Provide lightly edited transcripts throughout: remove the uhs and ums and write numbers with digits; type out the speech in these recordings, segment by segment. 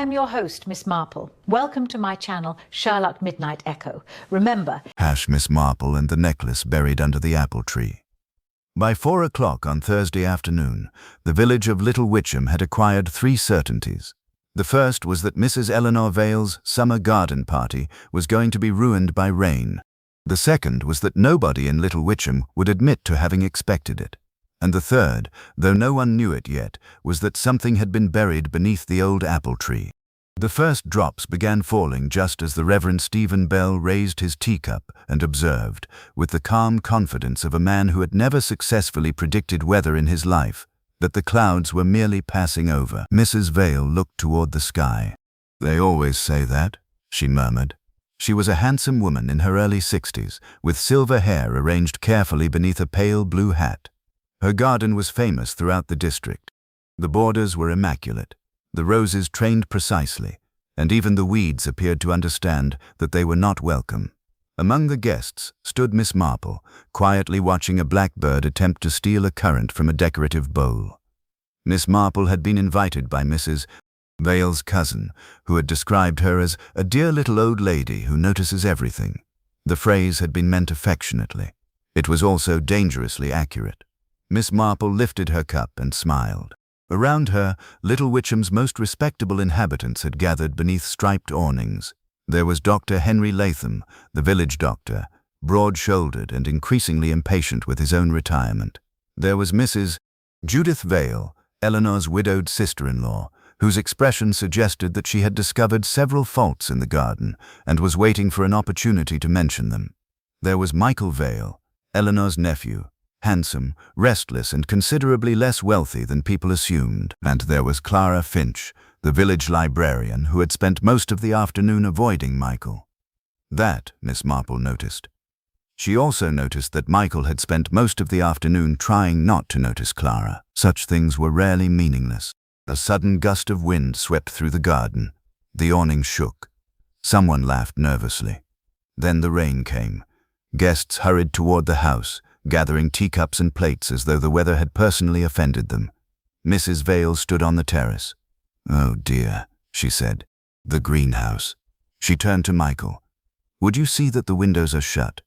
am your host, Miss Marple. Welcome to my channel, Sherlock Midnight Echo. Remember, Miss Marple and the necklace buried under the apple tree. By 4 o'clock on Thursday afternoon, the village of Little Witcham had acquired 3 certainties. The first was that Mrs. Eleanor Vale's summer garden party was going to be ruined by rain. The second was that nobody in Little Witcham would admit to having expected it. And the third, though no one knew it yet, was that something had been buried beneath the old apple tree. The first drops began falling just as the Reverend Stephen Bell raised his teacup and observed, with the calm confidence of a man who had never successfully predicted weather in his life, that the clouds were merely passing over. Mrs. Vale looked toward the sky. "They always say that," she murmured. She was a handsome woman in her early 60s, with silver hair arranged carefully beneath a pale blue hat. Her garden was famous throughout the district. The borders were immaculate, the roses trained precisely, and even the weeds appeared to understand that they were not welcome. Among the guests stood Miss Marple, quietly watching a blackbird attempt to steal a currant from a decorative bowl. Miss Marple had been invited by Mrs. Vale's cousin, who had described her as a dear little old lady who notices everything. The phrase had been meant affectionately. It was also dangerously accurate. Miss Marple lifted her cup and smiled. Around her, Little Witcham's most respectable inhabitants had gathered beneath striped awnings. There was Dr. Henry Latham, the village doctor, broad-shouldered and increasingly impatient with his own retirement. There was Mrs. Judith Vale, Eleanor's widowed sister-in-law, whose expression suggested that she had discovered several faults in the garden and was waiting for an opportunity to mention them. There was Michael Vale, Eleanor's nephew, handsome, restless, and considerably less wealthy than people assumed. And there was Clara Finch, the village librarian, who had spent most of the afternoon avoiding Michael. That Miss Marple noticed. She also noticed that Michael had spent most of the afternoon trying not to notice Clara. Such things were rarely meaningless. A sudden gust of wind swept through the garden. The awning shook. Someone laughed nervously. Then the rain came. Guests hurried toward the house, gathering teacups and plates as though the weather had personally offended them. Mrs. Vale stood on the terrace. "Oh dear," she said. "The greenhouse." She turned to Michael. "Would you see that the windows are shut?"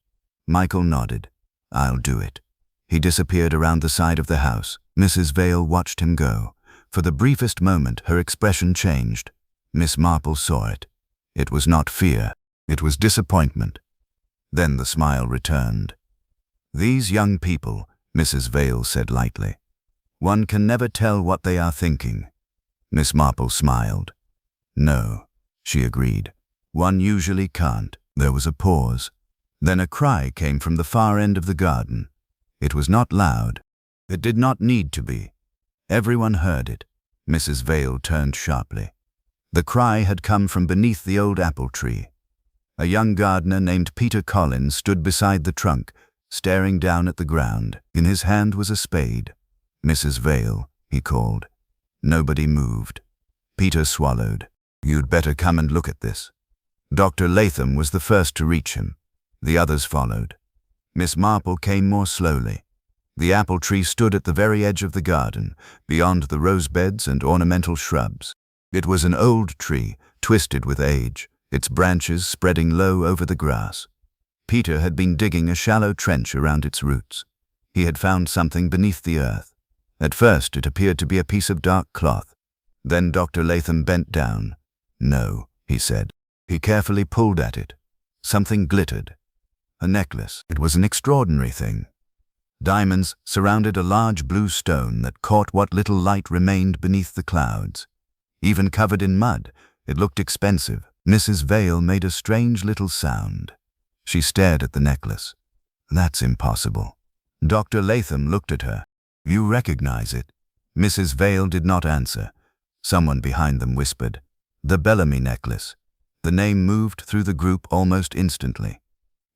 Michael nodded. "I'll do it." He disappeared around the side of the house. Mrs. Vale watched him go. For the briefest moment, her expression changed. Miss Marple saw it. It was not fear. It was disappointment. Then the smile returned. "These young people," Mrs. Vale said lightly. "One can never tell what they are thinking." Miss Marple smiled. "No," she agreed. "One usually can't." There was a pause. Then a cry came from the far end of the garden. It was not loud. It did not need to be. Everyone heard it. Mrs. Vale turned sharply. The cry had come from beneath the old apple tree. A young gardener named Peter Collins stood beside the trunk, staring down at the ground. In his hand was a spade. "Mrs. Vale," he called. Nobody moved. Peter swallowed. "You'd better come and look at this." Dr. Latham was the first to reach him. The others followed. Miss Marple came more slowly. The apple tree stood at the very edge of the garden, beyond the rose beds and ornamental shrubs. It was an old tree, twisted with age, its branches spreading low over the grass. Peter had been digging a shallow trench around its roots. He had found something beneath the earth. At first it appeared to be a piece of dark cloth. Then Dr. Latham bent down. "No," he said. He carefully pulled at it. Something glittered. A necklace. It was an extraordinary thing. Diamonds surrounded a large blue stone that caught what little light remained beneath the clouds. Even covered in mud, it looked expensive. Mrs. Vale made a strange little sound. She stared at the necklace. "That's impossible." Dr. Latham looked at her. "You recognize it?" Mrs. Vale did not answer. Someone behind them whispered, "The Bellamy necklace." The name moved through the group almost instantly.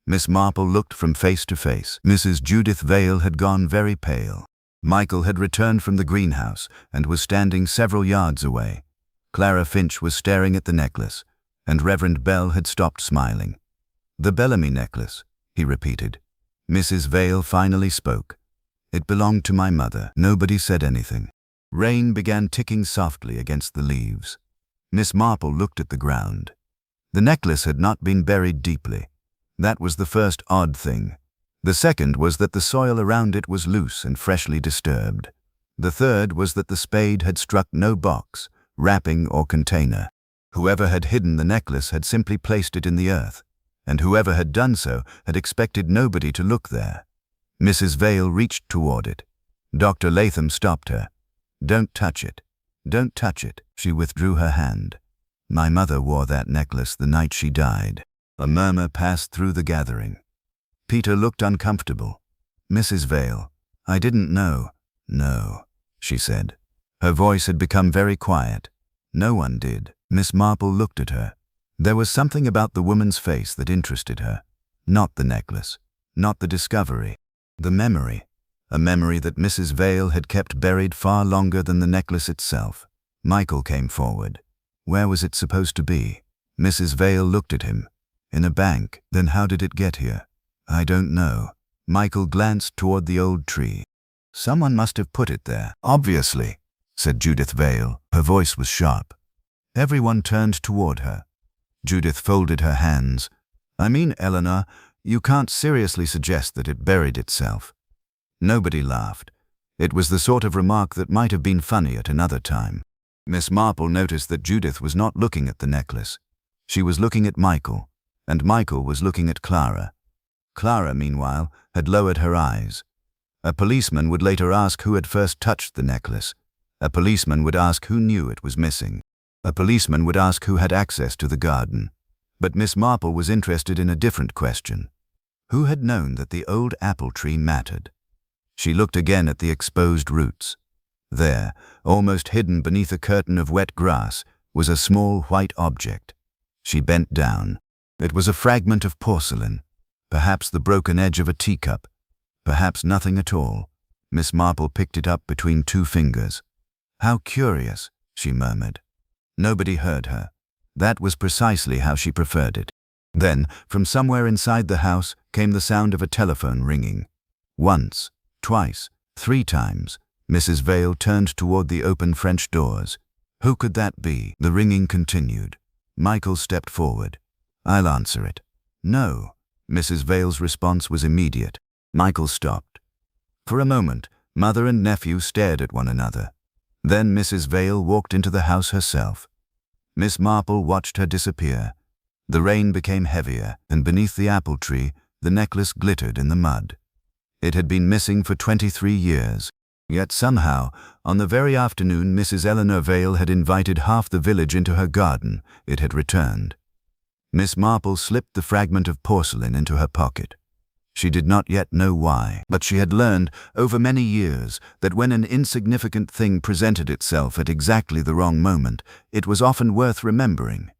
Miss Marple looked from face to face. Mrs. Judith Vale had gone very pale. Michael had returned from the greenhouse and was standing several yards away. Clara Finch was staring at the necklace, and Reverend Bell had stopped smiling. "The Bellamy necklace," he repeated. Mrs. Vale finally spoke. "It belonged to my mother." Nobody said anything. Rain began ticking softly against the leaves. Miss Marple looked at the ground. The necklace had not been buried deeply. That was the first odd thing. The second was that the soil around it was loose and freshly disturbed. The third was that the spade had struck no box, wrapping, or container. Whoever had hidden the necklace had simply placed it in the earth, and whoever had done so had expected nobody to look there. Mrs. Vale reached toward it. Dr. Latham stopped her. "Don't touch it. Don't touch it." She withdrew her hand. "My mother wore that necklace the night she died." A murmur passed through the gathering. Peter looked uncomfortable. "Mrs. Vale, I didn't know." "No," she said. Her voice had become very quiet. "No one did." Miss Marple looked at her. There was something about the woman's face that interested her. Not the necklace, not the discovery, the memory. A memory that Mrs. Vale had kept buried far longer than the necklace itself. Michael came forward. Where was it supposed to be? Mrs. Vale looked at him. "In a bank. Then how did it get here?" "I don't know." Michael glanced toward the old tree. "Someone must have put it there." "Obviously," said Judith Vale. Her voice was sharp. Everyone turned toward her. Judith folded her hands. "I mean, Eleanor, you can't seriously suggest that it buried itself." Nobody laughed. It was the sort of remark that might have been funny at another time. Miss Marple noticed that Judith was not looking at the necklace. She was looking at Michael, and Michael was looking at Clara. Clara, meanwhile, had lowered her eyes. A policeman would later ask who had first touched the necklace. A policeman would ask who knew it was missing. A policeman would ask who had access to the garden. But Miss Marple was interested in a different question. Who had known that the old apple tree mattered? She looked again at the exposed roots. There, almost hidden beneath a curtain of wet grass, was a small white object. She bent down. It was a fragment of porcelain, perhaps the broken edge of a teacup, perhaps nothing at all. Miss Marple picked it up between two fingers. "How curious," she murmured. Nobody heard her. That was precisely how she preferred it. Then, from somewhere inside the house, came the sound of a telephone ringing. Once, twice, 3 times, Mrs. Vale turned toward the open French doors. Who could that be? The ringing continued. Michael stepped forward. "I'll answer it." "No." Mrs. Vale's response was immediate. Michael stopped. For a moment, mother and nephew stared at one another. Then Mrs. Vale walked into the house herself. Miss Marple watched her disappear. The rain became heavier, and beneath the apple tree, the necklace glittered in the mud. It had been missing for 23 years. Yet somehow, on the very afternoon Mrs. Eleanor Vale had invited half the village into her garden, it had returned. Miss Marple slipped the fragment of porcelain into her pocket. She did not yet know why, but she had learned over many years that when an insignificant thing presented itself at exactly the wrong moment, it was often worth remembering.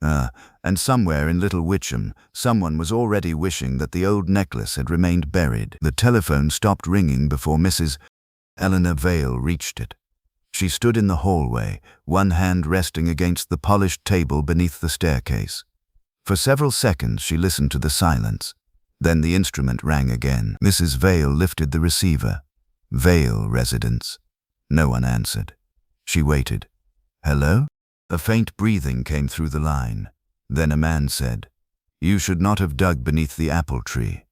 And somewhere in Little Witcham, someone was already wishing that the old necklace had remained buried. The telephone stopped ringing before Mrs. Eleanor Vale reached it. She stood in the hallway, one hand resting against the polished table beneath the staircase. For several seconds she listened to the silence. Then the instrument rang again. Mrs. Vale lifted the receiver. "Vale residence." No one answered. She waited. "Hello?" A faint breathing came through the line. Then a man said, "You should not have dug beneath the apple tree."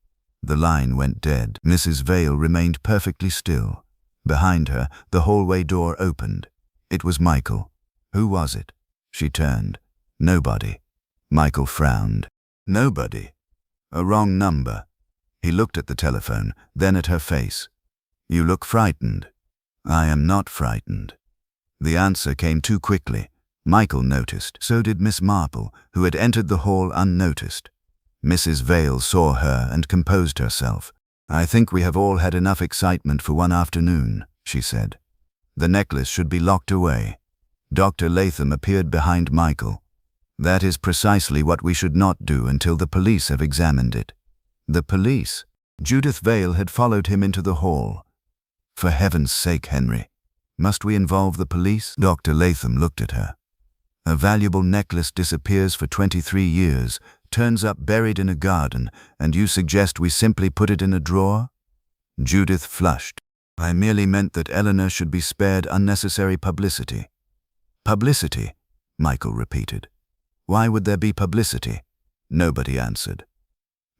The line went dead. Mrs. Vale remained perfectly still. Behind her, the hallway door opened. It was Michael. Who was it? She turned. Nobody. Michael frowned. Nobody. A wrong number. He looked at the telephone, then at her face. "You look frightened." "I am not frightened." The answer came too quickly. Michael noticed. So did Miss Marple, who had entered the hall unnoticed. Mrs. Vale saw her and composed herself. "I think we have all had enough excitement for one afternoon," she said. "The necklace should be locked away." Dr. Latham appeared behind Michael. "That is precisely what we should not do until the police have examined it." The police? Judith Vale had followed him into the hall. "For heaven's sake, Henry, must we involve the police?" Dr. Latham looked at her. "A valuable necklace disappears for 23 years, turns up buried in a garden, and you suggest we simply put it in a drawer?" Judith flushed. "I merely meant that Eleanor should be spared unnecessary publicity." "Publicity? Michael repeated. Why would there be publicity? Nobody answered.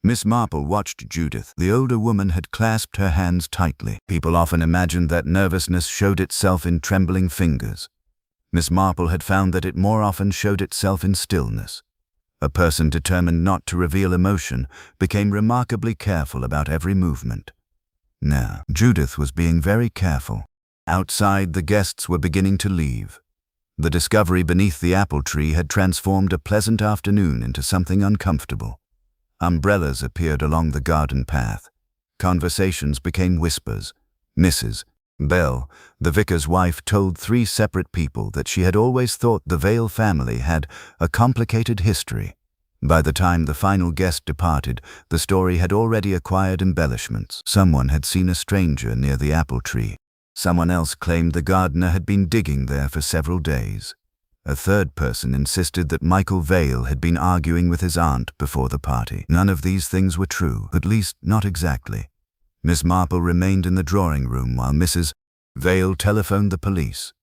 Miss Marple watched Judith. The older woman had clasped her hands tightly. People often imagined that nervousness showed itself in trembling fingers. Miss Marple had found that it more often showed itself in stillness. A person determined not to reveal emotion became remarkably careful about every movement. Now, Judith was being very careful. Outside, the guests were beginning to leave. The discovery beneath the apple tree had transformed a pleasant afternoon into something uncomfortable. Umbrellas appeared along the garden path. Conversations became whispers. Mrs. Bell, the vicar's wife, told 3 separate people that she had always thought the Vale family had a complicated history. By the time the final guest departed, the story had already acquired embellishments. Someone had seen a stranger near the apple tree. Someone else claimed the gardener had been digging there for several days. A third person insisted that Michael Vale had been arguing with his aunt before the party. None of these things were true, at least not exactly. Miss Marple remained in the drawing room while Mrs. Vale telephoned the police.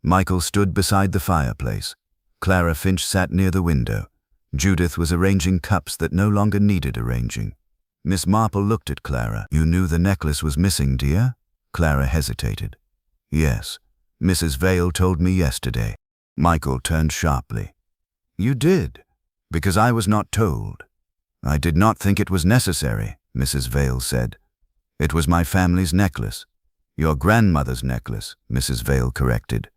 Michael stood beside the fireplace. Clara Finch sat near the window. Judith was arranging cups that no longer needed arranging. Miss Marple looked at Clara. You knew the necklace was missing, dear? Clara hesitated. Yes, Mrs. Vale told me yesterday. Michael turned sharply. You did? Because I was not told. I did not think it was necessary, Mrs. Vale said. It was my family's necklace. Your grandmother's necklace, Mrs. Vale corrected.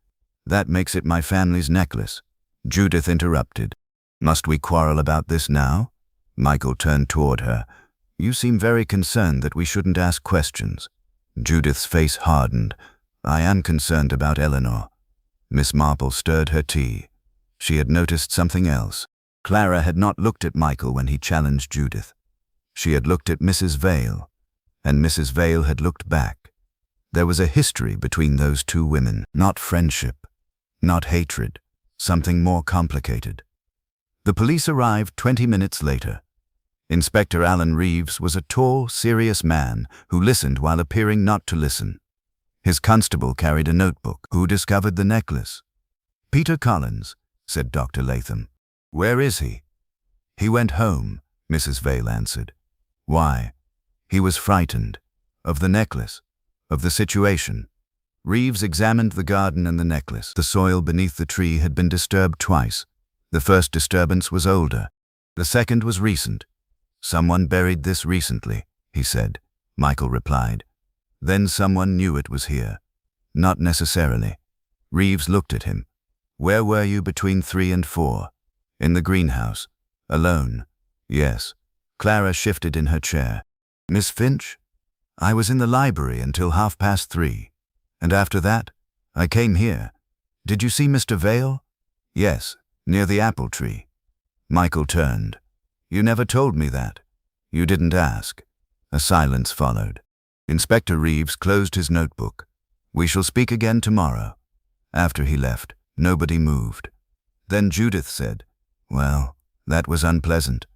That makes it my family's necklace. Judith interrupted. Must we quarrel about this now? Michael turned toward her. You seem very concerned that we shouldn't ask questions. Judith's face hardened. I am concerned about Eleanor. Miss Marple stirred her tea. She had noticed something else. Clara had not looked at Michael when he challenged Judith. She had looked at Mrs. Vale, and Mrs. Vale had looked back. There was a history between those 2 women, not friendship, not hatred, something more complicated. The police arrived 20 minutes later. Inspector Alan Reeves was a tall, serious man who listened while appearing not to listen. His constable carried a notebook. Who discovered the necklace? Peter Collins, said Dr. Latham. Where is he? He went home, Mrs. Vale answered. Why? He was frightened. Of the necklace. Of the situation. Reeves examined the garden and the necklace. The soil beneath the tree had been disturbed twice. The first disturbance was older. The second was recent. Someone buried this recently, he said. Michael replied. Then someone knew it was here. Not necessarily. Reeves looked at him. Where were you between 3 and 4? In the greenhouse. Alone. Yes. Clara shifted in her chair. Miss Finch? I was in the library until 3:30. And after that, I came here. Did you see Mr. Vale? Yes, near the apple tree. Michael turned. You never told me that. You didn't ask. A silence followed. Inspector Reeves closed his notebook. We shall speak again tomorrow. After he left, nobody moved. Then Judith said, Well, that was unpleasant.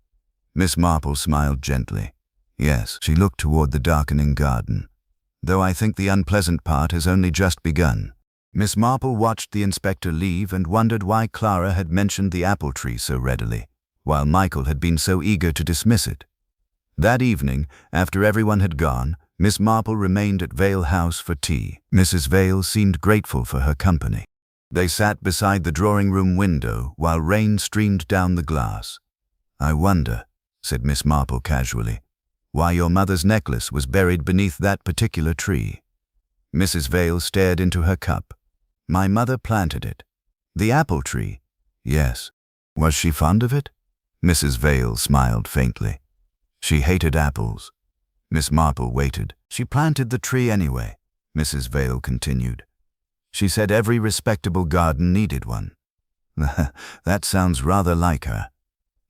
Miss Marple smiled gently. Yes, she looked toward the darkening garden. Though I think the unpleasant part has only just begun. Miss Marple watched the inspector leave and wondered why Clara had mentioned the apple tree so readily, while Michael had been so eager to dismiss it. That evening, after everyone had gone, Miss Marple remained at Vale House for tea. Mrs. Vale seemed grateful for her company. They sat beside the drawing-room window while rain streamed down the glass. I wonder, said Miss Marple casually, why your mother's necklace was buried beneath that particular tree. Mrs. Vale stared into her cup. My mother planted it. The apple tree? Yes. Was she fond of it? Mrs. Vale smiled faintly. She hated apples. Miss Marple waited. She planted the tree anyway, Mrs. Vale continued. She said every respectable garden needed one. That sounds rather like her.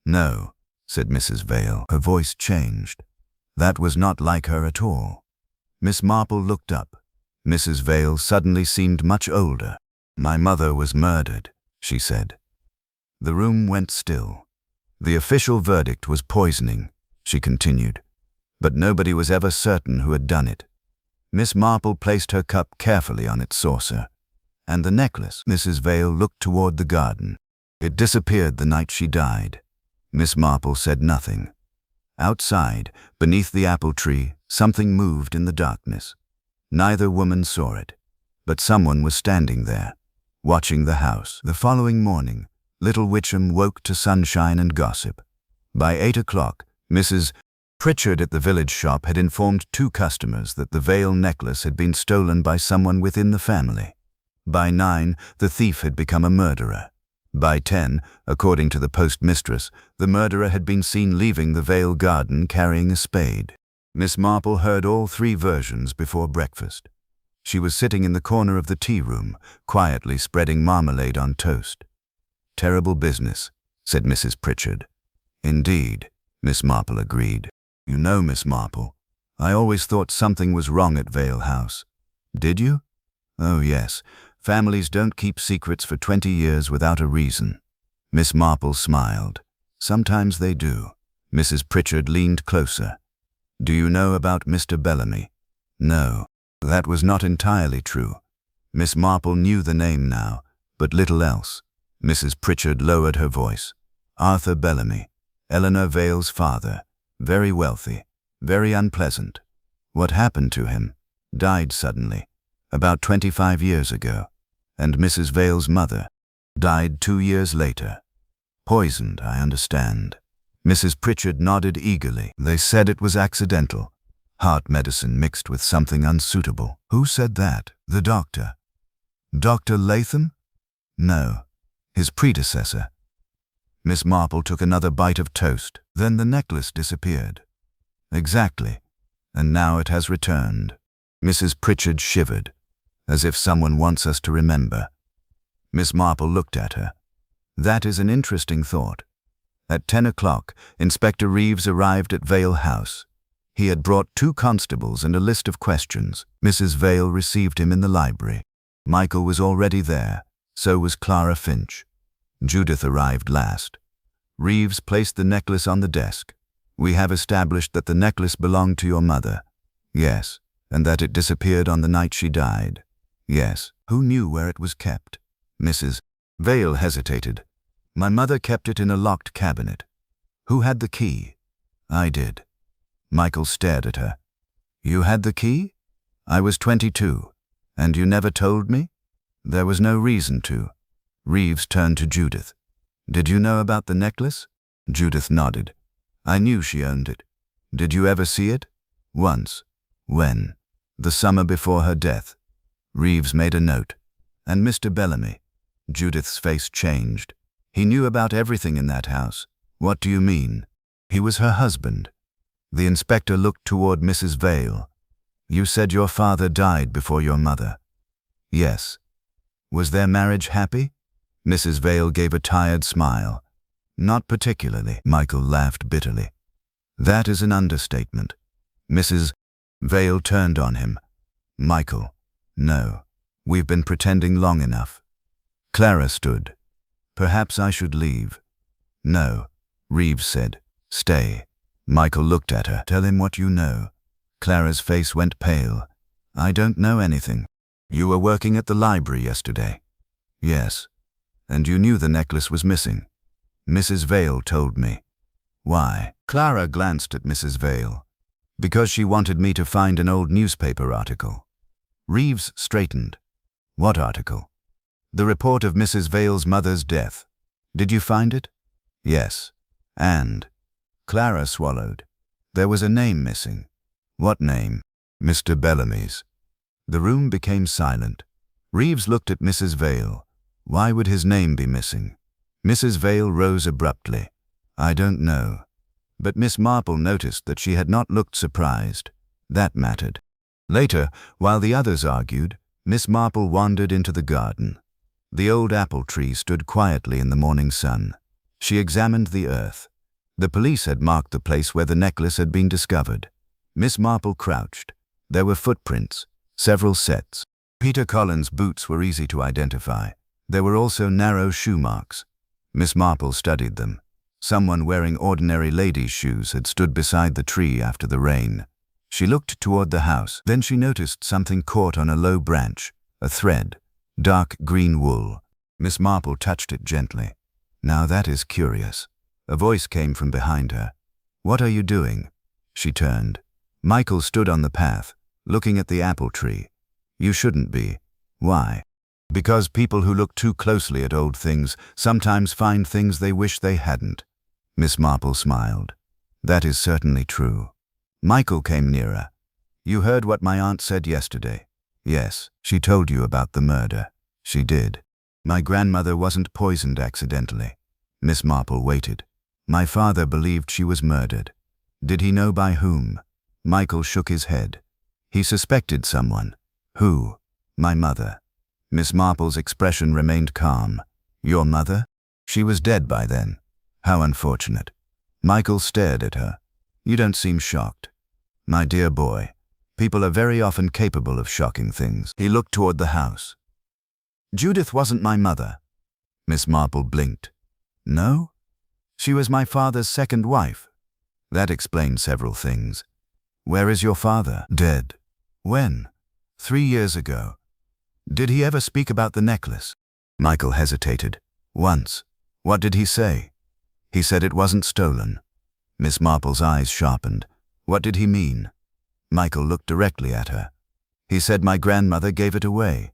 No, said Mrs. Vale. Her voice changed. That was not like her at all. Miss Marple looked up. Mrs. Vale suddenly seemed much older. My mother was murdered, she said. The room went still. The official verdict was poisoning, she continued, but nobody was ever certain who had done it. Miss Marple placed her cup carefully on its saucer. And the necklace? Mrs. Vale looked toward the garden. It disappeared the night she died. Miss Marple said nothing. Outside, beneath the apple tree, something moved in the darkness. Neither woman saw it, but someone was standing there, watching the house. The following morning, little Witcham woke to sunshine and gossip. By 8 o'clock, Mrs. Pritchard at the village shop had informed 2 customers that the veil necklace had been stolen by someone within the family. By 9, the thief had become a murderer. By 10, according to the postmistress, the murderer had been seen leaving the Vale garden carrying a spade. Miss Marple heard all 3 versions before breakfast. She was sitting in the corner of the tea room, quietly spreading marmalade on toast. "Terrible business," said Mrs. Pritchard. "Indeed," Miss Marple agreed. "You know, Miss Marple, I always thought something was wrong at Vale House." "Did you?" "Oh, yes. Families don't keep secrets for 20 years without a reason." Miss Marple smiled. "Sometimes they do." Mrs. Pritchard leaned closer. "Do you know about Mr. Bellamy?" "No." That was not entirely true. Miss Marple knew the name now, but little else. Mrs. Pritchard lowered her voice. "Arthur Bellamy, Eleanor Vale's father, very wealthy, very unpleasant. What happened to him? Died suddenly, about 25 years ago. And Mrs. Vale's mother died 2 years later. Poisoned, I understand." Mrs. Pritchard nodded eagerly. "They said it was accidental. Heart medicine mixed with something unsuitable." "Who said that?" "The doctor." "Dr. Latham?" "No, his predecessor." Miss Marple took another bite of toast. "Then the necklace disappeared." "Exactly. And now it has returned." Mrs. Pritchard shivered, as if someone wants us to remember. Miss Marple looked at her. "That is an interesting thought." At 10 o'clock, Inspector Reeves arrived at Vale House. He had brought 2 constables and a list of questions. Mrs. Vale received him in the library. Michael was already there, so was Clara Finch. Judith arrived last. Reeves placed the necklace on the desk. "We have established that the necklace belonged to your mother." "Yes." "And that it disappeared on the night she died." "Yes." "Who knew where it was kept?" Mrs. Vale hesitated. "My mother kept it in a locked cabinet." "Who had the key?" "I did." Michael stared at her. "You had the key?" "I was 22. And you never told me?" "There was no reason to." Reeves turned to Judith. "Did you know about the necklace?" Judith nodded. "I knew she owned it." "Did you ever see it?" "Once." "When?" "The summer before her death." Reeves made a note. "And Mr. Bellamy?" Judith's face changed. "He knew about everything in that house." "What do you mean?" "He was her husband." The inspector looked toward Mrs. Vale. "You said your father died before your mother." "Yes." "Was their marriage happy?" Mrs. Vale gave a tired smile. "Not particularly." Michael laughed bitterly. "That is an understatement." Mrs. Vale turned on him. "Michael, no. We've been pretending long enough." Clara stood. "Perhaps I should leave." "No," Reeves said. "Stay." Michael looked at her. "Tell him what you know." Clara's face went pale. "I don't know anything." "You were working at the library yesterday." "Yes." "And you knew the necklace was missing." "Mrs. Vale told me." "Why?" Clara glanced at Mrs. Vale. "Because she wanted me to find an old newspaper article." Reeves straightened. "What article?" "The report of Mrs. Vale's mother's death." "Did you find it?" "Yes." "And?" Clara swallowed. "There was a name missing." "What name?" "Mr. Bellamy's." The room became silent. Reeves looked at Mrs. Vale. Why would his name be missing? Mrs. Vale rose abruptly. "I don't know." But Miss Marple noticed that she had not looked surprised. That mattered. Later, while the others argued, Miss Marple wandered into the garden. The old apple tree stood quietly in the morning sun. She examined the earth. The police had marked the place where the necklace had been discovered. Miss Marple crouched. There were footprints, several sets. Peter Collins' boots were easy to identify. There were also narrow shoe marks. Miss Marple studied them. Someone wearing ordinary ladies' shoes had stood beside the tree after the rain. She looked toward the house. Then she noticed something caught on a low branch, a thread, dark green wool. Miss Marple touched it gently. Now that is curious. A voice came from behind her. What are you doing? She turned. Michael stood on the path, looking at the apple tree. You shouldn't be. Why? Because people who look too closely at old things sometimes find things they wish they hadn't. Miss Marple smiled. That is certainly true. Michael came nearer. You heard what my aunt said yesterday. Yes, she told you about the murder. She did. My grandmother wasn't poisoned accidentally. Miss Marple waited. My father believed she was murdered. Did he know by whom? Michael shook his head. He suspected someone. Who? My mother. Miss Marple's expression remained calm. Your mother? She was dead by then. How unfortunate. Michael stared at her. You don't seem shocked. My dear boy, people are very often capable of shocking things. He looked toward the house. Judith wasn't my mother. Miss Marple blinked. No? She was my father's second wife. That explains several things. Where is your father? Dead. When? 3 years ago. Did he ever speak about the necklace? Michael hesitated. Once. What did he say? He said it wasn't stolen. Miss Marple's eyes sharpened. What did he mean? Michael looked directly at her. He said my grandmother gave it away.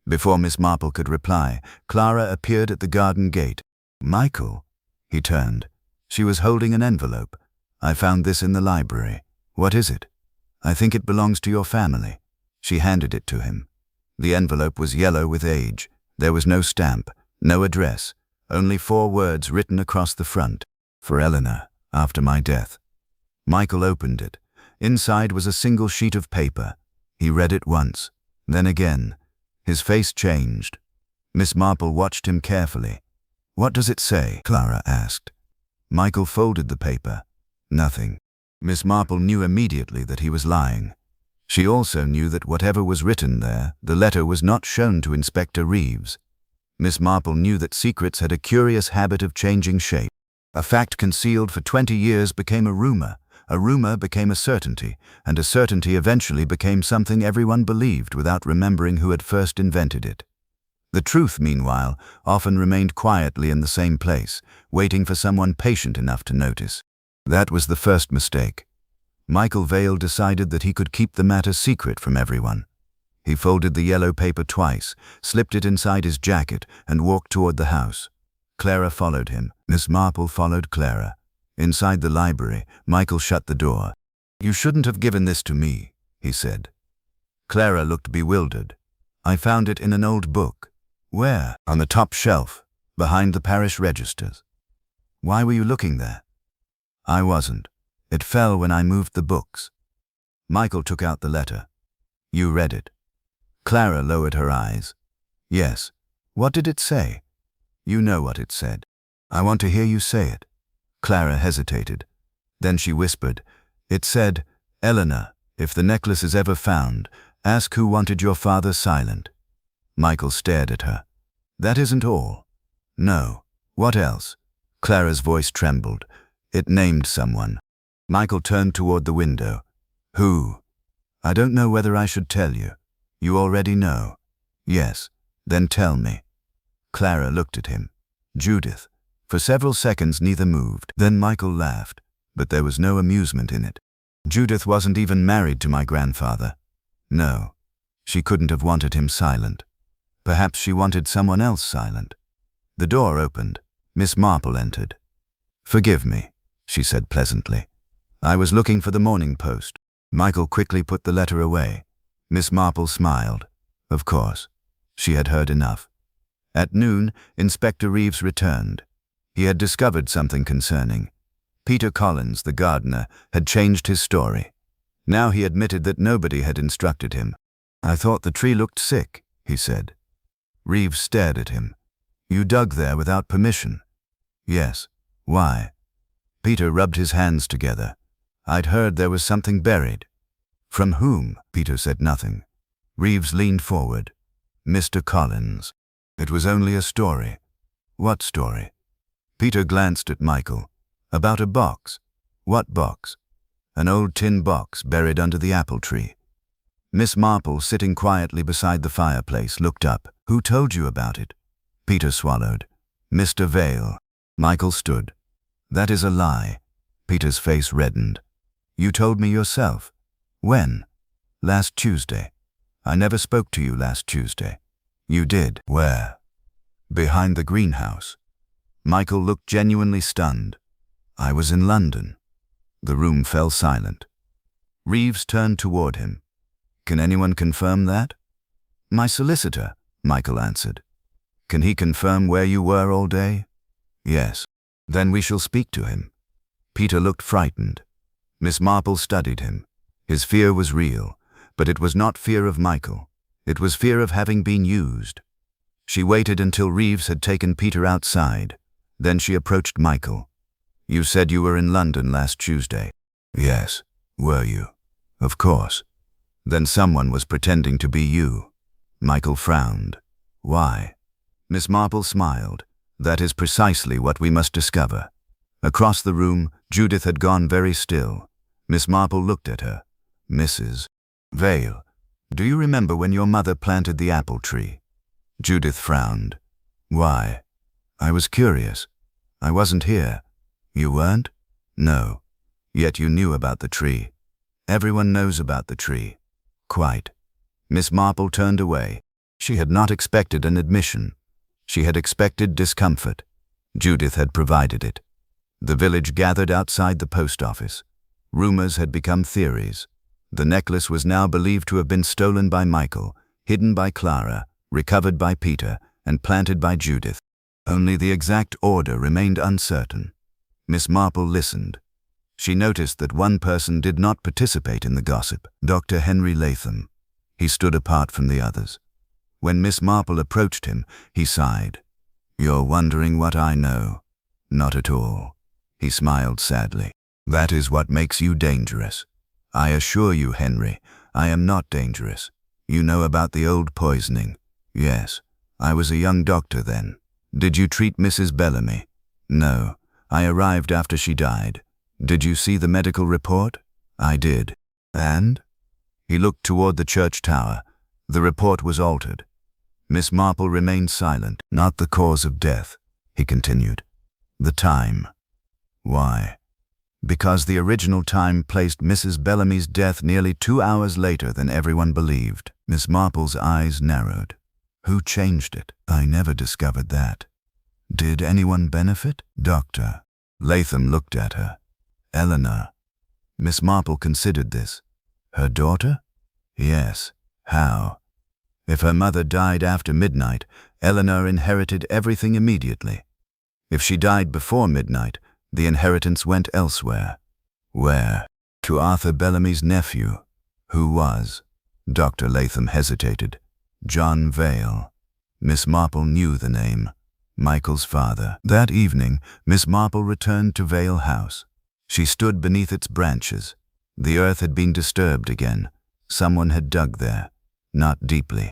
Before Miss Marple could reply, Clara appeared at the garden gate. Michael? He turned. She was holding an envelope. I found this in the library. What is it? I think it belongs to your family. She handed it to him. The envelope was yellow with age. There was no stamp, no address, only 4 words written across the front. For Eleanor, after my death. Michael opened it. Inside was a single sheet of paper. He read it once, then again. His face changed. Miss Marple watched him carefully. What does it say? Clara asked. Michael folded the paper. Nothing. Miss Marple knew immediately that he was lying. She also knew that whatever was written there, the letter was not shown to Inspector Reeves. Miss Marple knew that secrets had a curious habit of changing shape. A fact concealed for 20 years became a rumor became a certainty, and a certainty eventually became something everyone believed without remembering who had first invented it. The truth, meanwhile, often remained quietly in the same place, waiting for someone patient enough to notice. That was the first mistake. Michael Vale decided that he could keep the matter secret from everyone. He folded the yellow paper twice, slipped it inside his jacket, and walked toward the house. Clara followed him. Miss Marple followed Clara. Inside the library, Michael shut the door. You shouldn't have given this to me, he said. Clara looked bewildered. I found it in an old book. Where? On the top shelf, behind the parish registers. Why were you looking there? I wasn't. It fell when I moved the books. Michael took out the letter. You read it. Clara lowered her eyes. Yes. What did it say? You know what it said. I want to hear you say it. Clara hesitated. Then she whispered. It said, Eleanor, if the necklace is ever found, ask who wanted your father silent. Michael stared at her. That isn't all. No. What else? Clara's voice trembled. It named someone. Michael turned toward the window. Who? I don't know whether I should tell you. You already know. Yes. Then tell me. Clara looked at him. Judith. For several seconds neither moved. Then Michael laughed, but there was no amusement in it. Judith wasn't even married to my grandfather. No. She couldn't have wanted him silent. Perhaps she wanted someone else silent. The door opened. Miss Marple entered. Forgive me, she said pleasantly. I was looking for the Morning Post. Michael quickly put the letter away. Miss Marple smiled. Of course. She had heard enough. At noon, Inspector Reeves returned. He had discovered something concerning. Peter Collins, the gardener, had changed his story. Now he admitted that nobody had instructed him. I thought the tree looked sick, he said. Reeves stared at him. You dug there without permission? Yes. Why? Peter rubbed his hands together. I'd heard there was something buried. From whom? Peter said nothing. Reeves leaned forward. Mr. Collins. It was only a story. What story? Peter glanced at Michael. About a box. What box? An old tin box buried under the apple tree. Miss Marple, sitting quietly beside the fireplace, looked up. Who told you about it? Peter swallowed. Mr. Vale. Michael stood. That is a lie. Peter's face reddened. You told me yourself. When? Last Tuesday. I never spoke to you last Tuesday. You did. Where? Behind the greenhouse. Michael looked genuinely stunned. I was in London. The room fell silent. Reeves turned toward him. Can anyone confirm that? My solicitor, Michael answered. Can he confirm where you were all day? Yes. Then we shall speak to him. Peter looked frightened. Miss Marple studied him. His fear was real, but it was not fear of Michael. It was fear of having been used. She waited until Reeves had taken Peter outside. Then she approached Michael. You said you were in London last Tuesday. Yes. Were you? Of course. Then someone was pretending to be you. Michael frowned. Why? Miss Marple smiled. That is precisely what we must discover. Across the room, Judith had gone very still. Miss Marple looked at her. Mrs. Vale, do you remember when your mother planted the apple tree? Judith frowned. Why? I was curious. I wasn't here. You weren't? No. Yet you knew about the tree. Everyone knows about the tree. Quite. Miss Marple turned away. She had not expected an admission. She had expected discomfort. Judith had provided it. The village gathered outside the post office. Rumors had become theories. The necklace was now believed to have been stolen by Michael, hidden by Clara, recovered by Peter, and planted by Judith. Only the exact order remained uncertain. Miss Marple listened. She noticed that one person did not participate in the gossip, Dr. Henry Latham. He stood apart from the others. When Miss Marple approached him, he sighed. You're wondering what I know? Not at all. He smiled sadly. That is what makes you dangerous. I assure you, Henry, I am not dangerous. You know about the old poisoning. Yes, I was a young doctor then. Did you treat Mrs. Bellamy? No, I arrived after she died. Did you see the medical report? I did. And? He looked toward the church tower. The report was altered. Miss Marple remained silent. Not the cause of death, he continued. The time. Why? Because the original time placed Mrs. Bellamy's death nearly 2 hours later than everyone believed. Miss Marple's eyes narrowed. Who changed it? I never discovered that. Did anyone benefit? Doctor. Latham looked at her. Eleanor. Miss Marple considered this. Her daughter? Yes. How? If her mother died after midnight, Eleanor inherited everything immediately. If she died before midnight, the inheritance went elsewhere. Where? To Arthur Bellamy's nephew. Who was? Dr. Latham hesitated. John Vale. Miss Marple knew the name. Michael's father. That evening, Miss Marple returned to Vale House. She stood beneath its branches. The earth had been disturbed again. Someone had dug there. Not deeply.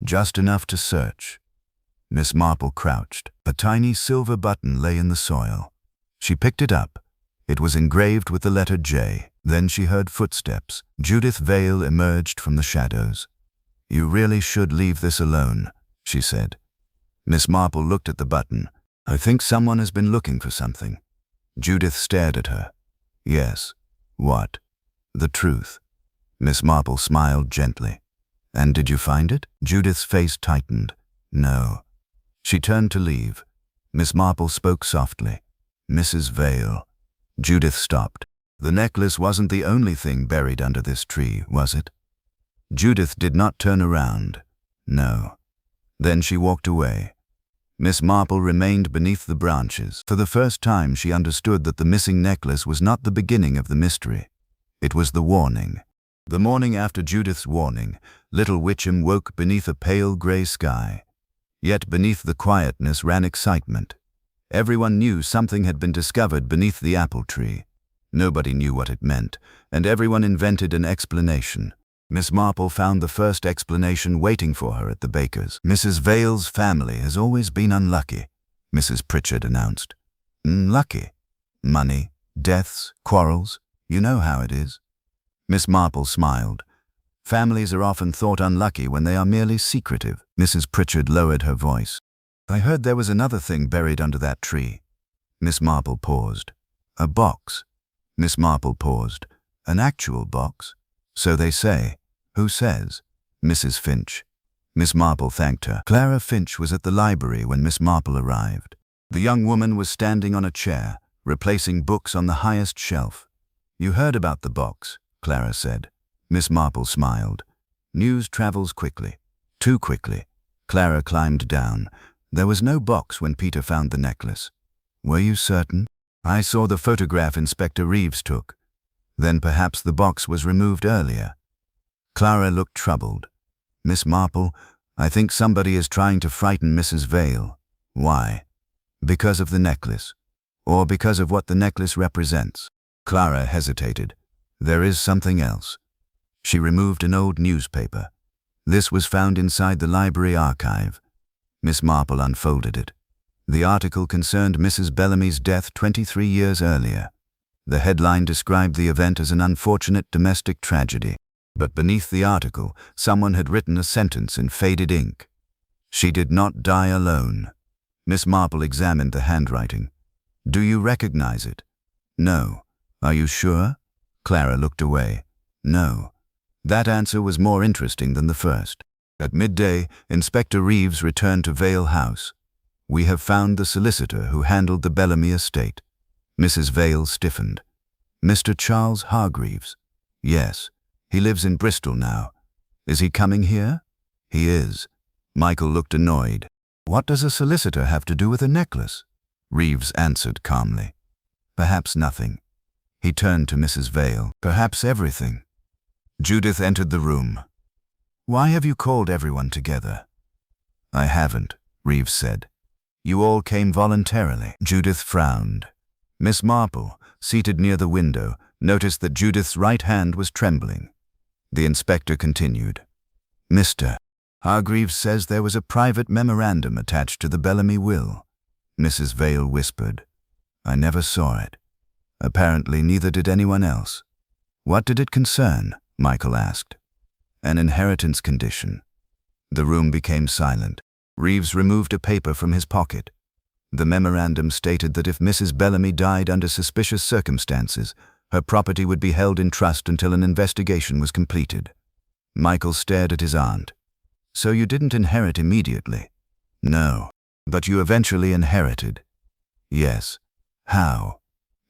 Just enough to search. Miss Marple crouched. A tiny silver button lay in the soil. She picked it up. It was engraved with the letter J. Then she heard footsteps. Judith Vale emerged from the shadows. You really should leave this alone, she said. Miss Marple looked at the button. I think someone has been looking for something. Judith stared at her. Yes. What? The truth. Miss Marple smiled gently. And did you find it? Judith's face tightened. No. She turned to leave. Miss Marple spoke softly. Mrs. Vale. Judith stopped. The necklace wasn't the only thing buried under this tree, was it? Judith did not turn around. No. Then she walked away. Miss Marple remained beneath the branches. For the first time she understood that the missing necklace was not the beginning of the mystery. It was the warning. The morning after Judith's warning, little Witcham woke beneath a pale grey sky. Yet beneath the quietness ran excitement. Everyone knew something had been discovered beneath the apple tree. Nobody knew what it meant, and everyone invented an explanation. Miss Marple found the first explanation waiting for her at the baker's. Mrs. Vale's family has always been unlucky, Mrs. Pritchard announced. Unlucky? Money, deaths, quarrels, you know how it is. Miss Marple smiled. Families are often thought unlucky when they are merely secretive. Mrs. Pritchard lowered her voice. I heard there was another thing buried under that tree. Miss Marple paused. A box. Miss Marple paused. An actual box? So they say. Who says? Mrs. Finch. Miss Marple thanked her. Clara Finch was at the library when Miss Marple arrived. The young woman was standing on a chair, replacing books on the highest shelf. You heard about the box, Clara said. Miss Marple smiled. News travels quickly. Too quickly. Clara climbed down. There was no box when Peter found the necklace. Were you certain? I saw the photograph Inspector Reeves took. Then perhaps the box was removed earlier. Clara looked troubled. Miss Marple, I think somebody is trying to frighten Mrs. Vale. Why? Because of the necklace. Or because of what the necklace represents. Clara hesitated. There is something else. She removed an old newspaper. This was found inside the library archive. Miss Marple unfolded it. The article concerned Mrs. Bellamy's death 23 years earlier. The headline described the event as an unfortunate domestic tragedy. But beneath the article, someone had written a sentence in faded ink. She did not die alone. Miss Marple examined the handwriting. Do you recognize it? No. Are you sure? Clara looked away. No. That answer was more interesting than the first. At midday, Inspector Reeves returned to Vale House. We have found the solicitor who handled the Bellamy estate. Mrs. Vale stiffened. Mr. Charles Hargreaves? Yes. He lives in Bristol now. Is he coming here? He is. Michael looked annoyed. What does a solicitor have to do with a necklace? Reeves answered calmly. Perhaps nothing. He turned to Mrs. Vale. Perhaps everything. Judith entered the room. Why have you called everyone together? I haven't, Reeves said. You all came voluntarily. Judith frowned. Miss Marple, seated near the window, noticed that Judith's right hand was trembling. The inspector continued. Mr. Hargreaves says there was a private memorandum attached to the Bellamy will. Mrs. Vale whispered. I never saw it. Apparently neither did anyone else. What did it concern? Michael asked. An inheritance condition. The room became silent. Reeves removed a paper from his pocket. The memorandum stated that if Mrs. Bellamy died under suspicious circumstances, her property would be held in trust until an investigation was completed. Michael stared at his aunt. So you didn't inherit immediately? No. But you eventually inherited? Yes. How?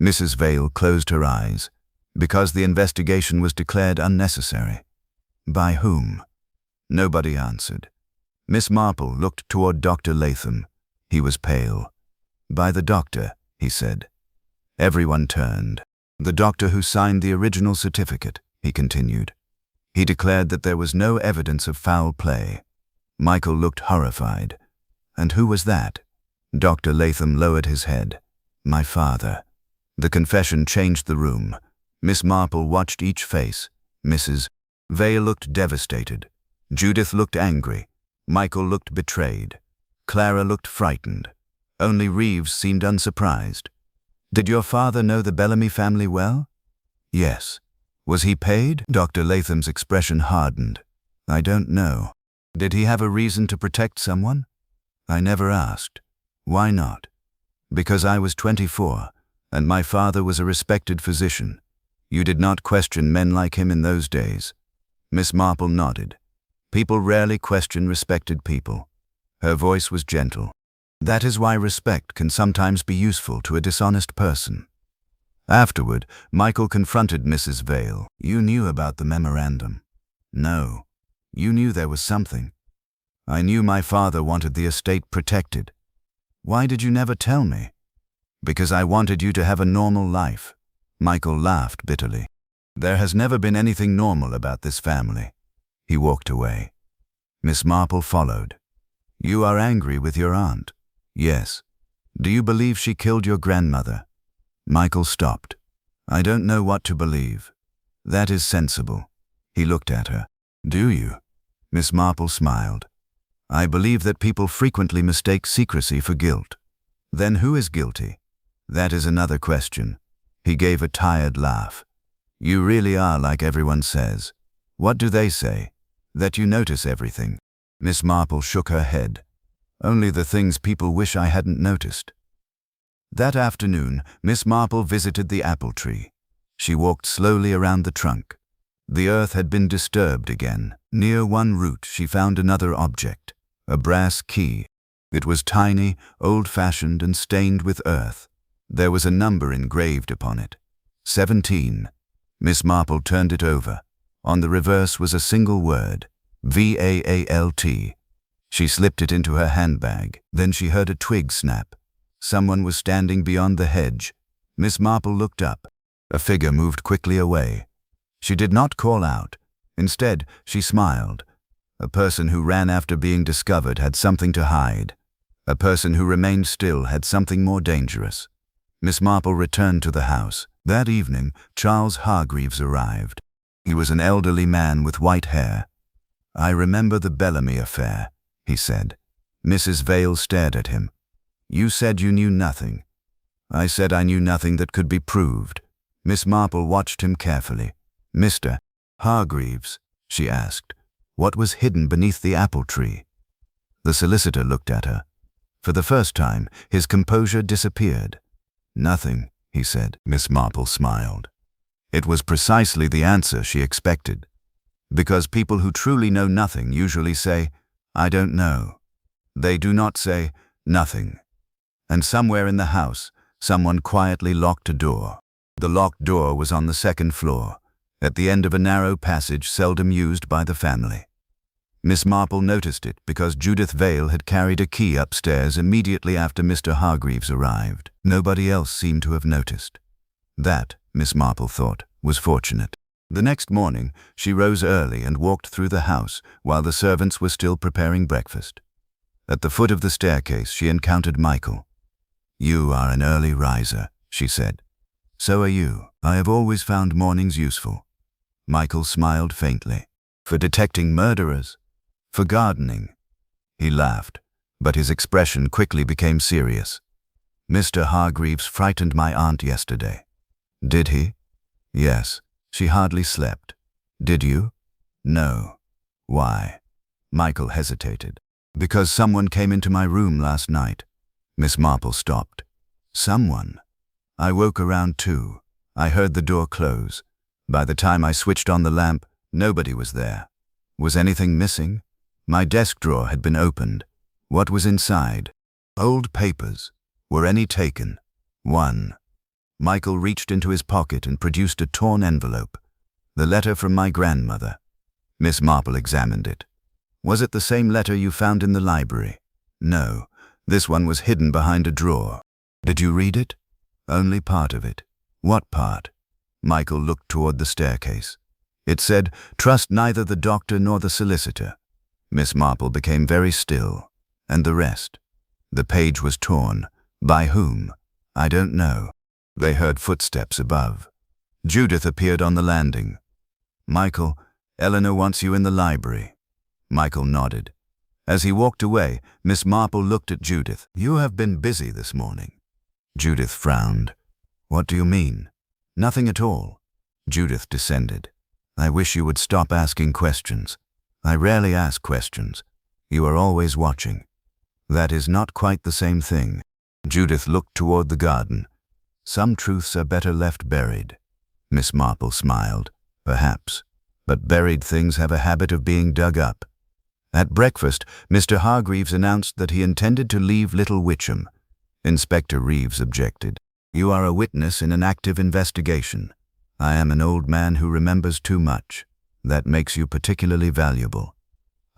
Mrs. Vale closed her eyes. Because the investigation was declared unnecessary. By whom? Nobody answered. Miss Marple looked toward Dr. Latham. He was pale. By the doctor, he said. Everyone turned. The doctor who signed the original certificate, he continued. He declared that there was no evidence of foul play. Michael looked horrified. And who was that? Dr. Latham lowered his head. My father. The confession changed the room. Miss Marple watched each face. Mrs. Vale looked devastated. Judith looked angry. Michael looked betrayed. Clara looked frightened. Only Reeves seemed unsurprised. Did your father know the Bellamy family well? Yes. Was he paid? Dr. Latham's expression hardened. I don't know. Did he have a reason to protect someone? I never asked. Why not? Because I was 24, and my father was a respected physician. You did not question men like him in those days. Miss Marple nodded. People rarely question respected people. Her voice was gentle. That is why respect can sometimes be useful to a dishonest person. Afterward, Michael confronted Mrs. Vale. You knew about the memorandum. No. You knew there was something. I knew my father wanted the estate protected. Why did you never tell me? Because I wanted you to have a normal life. Michael laughed bitterly. There has never been anything normal about this family. He walked away. Miss Marple followed. You are angry with your aunt? Yes. Do you believe she killed your grandmother? Michael stopped. I don't know what to believe. That is sensible. He looked at her. Do you? Miss Marple smiled. I believe that people frequently mistake secrecy for guilt. Then who is guilty? That is another question. He gave a tired laugh. You really are like everyone says. What do they say? That you notice everything. Miss Marple shook her head. Only the things people wish I hadn't noticed. That afternoon, Miss Marple visited the apple tree. She walked slowly around the trunk. The earth had been disturbed again. Near one root she found another object, a brass key. It was tiny, old-fashioned, and stained with earth. There was a number engraved upon it. 17. Miss Marple turned it over. On the reverse was a single word, VAALT. She slipped it into her handbag. Then she heard a twig snap. Someone was standing beyond the hedge. Miss Marple looked up. A figure moved quickly away. She did not call out. Instead, she smiled. A person who ran after being discovered had something to hide. A person who remained still had something more dangerous. Miss Marple returned to the house. That evening, Charles Hargreaves arrived. He was an elderly man with white hair. "I remember the Bellamy affair," he said. Mrs. Vale stared at him. "You said you knew nothing." "I said I knew nothing that could be proved." Miss Marple watched him carefully. "Mr. Hargreaves," she asked, "what was hidden beneath the apple tree?" The solicitor looked at her. For the first time, his composure disappeared. "Nothing," he said. Miss Marple smiled. It was precisely the answer she expected. Because people who truly know nothing usually say, "I don't know." They do not say, "nothing." And somewhere in the house, someone quietly locked a door. The locked door was on the second floor, at the end of a narrow passage seldom used by the family. Miss Marple noticed it because Judith Vale had carried a key upstairs immediately after Mr. Hargreaves arrived. Nobody else seemed to have noticed. That, Miss Marple thought, was fortunate. The next morning, she rose early and walked through the house while the servants were still preparing breakfast. At the foot of the staircase, she encountered Michael. "You are an early riser," she said. "So are you. I have always found mornings useful." Michael smiled faintly. "For detecting murderers? For gardening?" He laughed, but his expression quickly became serious. "Mr. Hargreaves frightened my aunt yesterday." "Did he?" "Yes. She hardly slept." "Did you?" "No." "Why?" Michael hesitated. "Because someone came into my room last night." Miss Marple stopped. "Someone?" "I woke around 2. I heard the door close. By the time I switched on the lamp, nobody was there." "Was anything missing?" "My desk drawer had been opened." "What was inside?" "Old papers." "Were any taken?" "One." Michael reached into his pocket and produced a torn envelope. "The letter from my grandmother." Miss Marple examined it. "Was it the same letter you found in the library?" "No. This one was hidden behind a drawer." "Did you read it?" "Only part of it." "What part?" Michael looked toward the staircase. "It said, 'Trust neither the doctor nor the solicitor.'" Miss Marple became very still. "And the rest?" "The page was torn." "By whom?" "I don't know." They heard footsteps above. Judith appeared on the landing. "Michael, Eleanor wants you in the library." Michael nodded. As he walked away, Miss Marple looked at Judith. "You have been busy this morning." Judith frowned. "What do you mean?" "Nothing at all." Judith descended. "I wish you would stop asking questions." "I rarely ask questions. You are always watching." "That is not quite the same thing." Judith looked toward the garden. "Some truths are better left buried." Miss Marple smiled. "Perhaps. But buried things have a habit of being dug up." At breakfast, Mr. Hargreaves announced that he intended to leave Little Witcham. Inspector Reeves objected. "You are a witness in an active investigation. I am an old man who remembers too much. That makes you particularly valuable."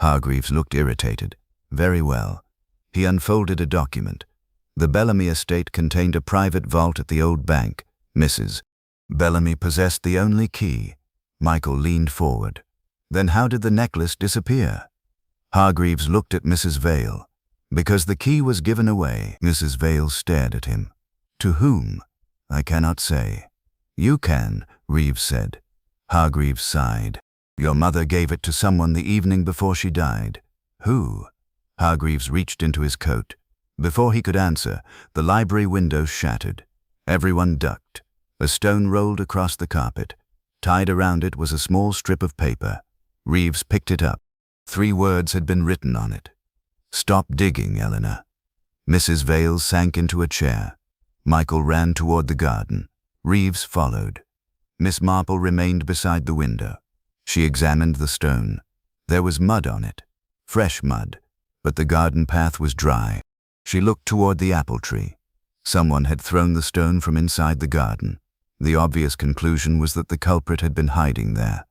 Hargreaves looked irritated. "Very well." He unfolded a document. The Bellamy estate contained a private vault at the old bank. Mrs. Bellamy possessed the only key. Michael leaned forward. "Then how did the necklace disappear?" Hargreaves looked at Mrs. Vale. "Because the key was given away." Mrs. Vale stared at him. "To whom?" "I cannot say." "You can," Reeves said. Hargreaves sighed. "Your mother gave it to someone the evening before she died." "Who?" Hargreaves reached into his coat. Before he could answer, the library window shattered. Everyone ducked. A stone rolled across the carpet. Tied around it was a small strip of paper. Reeves picked it up. 3 words had been written on it. "Stop digging, Eleanor." Mrs. Vale sank into a chair. Michael ran toward the garden. Reeves followed. Miss Marple remained beside the window. She examined the stone. There was mud on it, fresh mud, but the garden path was dry. She looked toward the apple tree. Someone had thrown the stone from inside the garden. The obvious conclusion was that the culprit had been hiding there.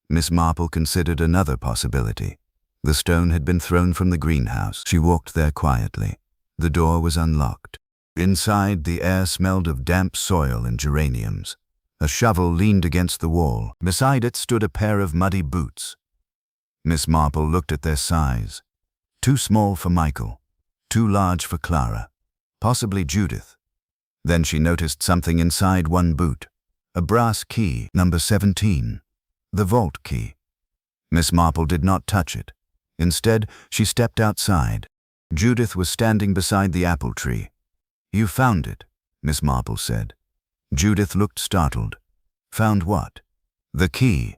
Miss Marple considered another possibility. The stone had been thrown from the greenhouse. She walked there quietly. The door was unlocked. Inside, the air smelled of damp soil and geraniums. A shovel leaned against the wall. Beside it stood a pair of muddy boots. Miss Marple looked at their size. Too small for Michael, too large for Clara, possibly Judith. Then she noticed something inside one boot. A brass key, number 17. The vault key. Miss Marple did not touch it. Instead, she stepped outside. Judith was standing beside the apple tree. "You found it," Miss Marple said. Judith looked startled. "Found what?" "The key."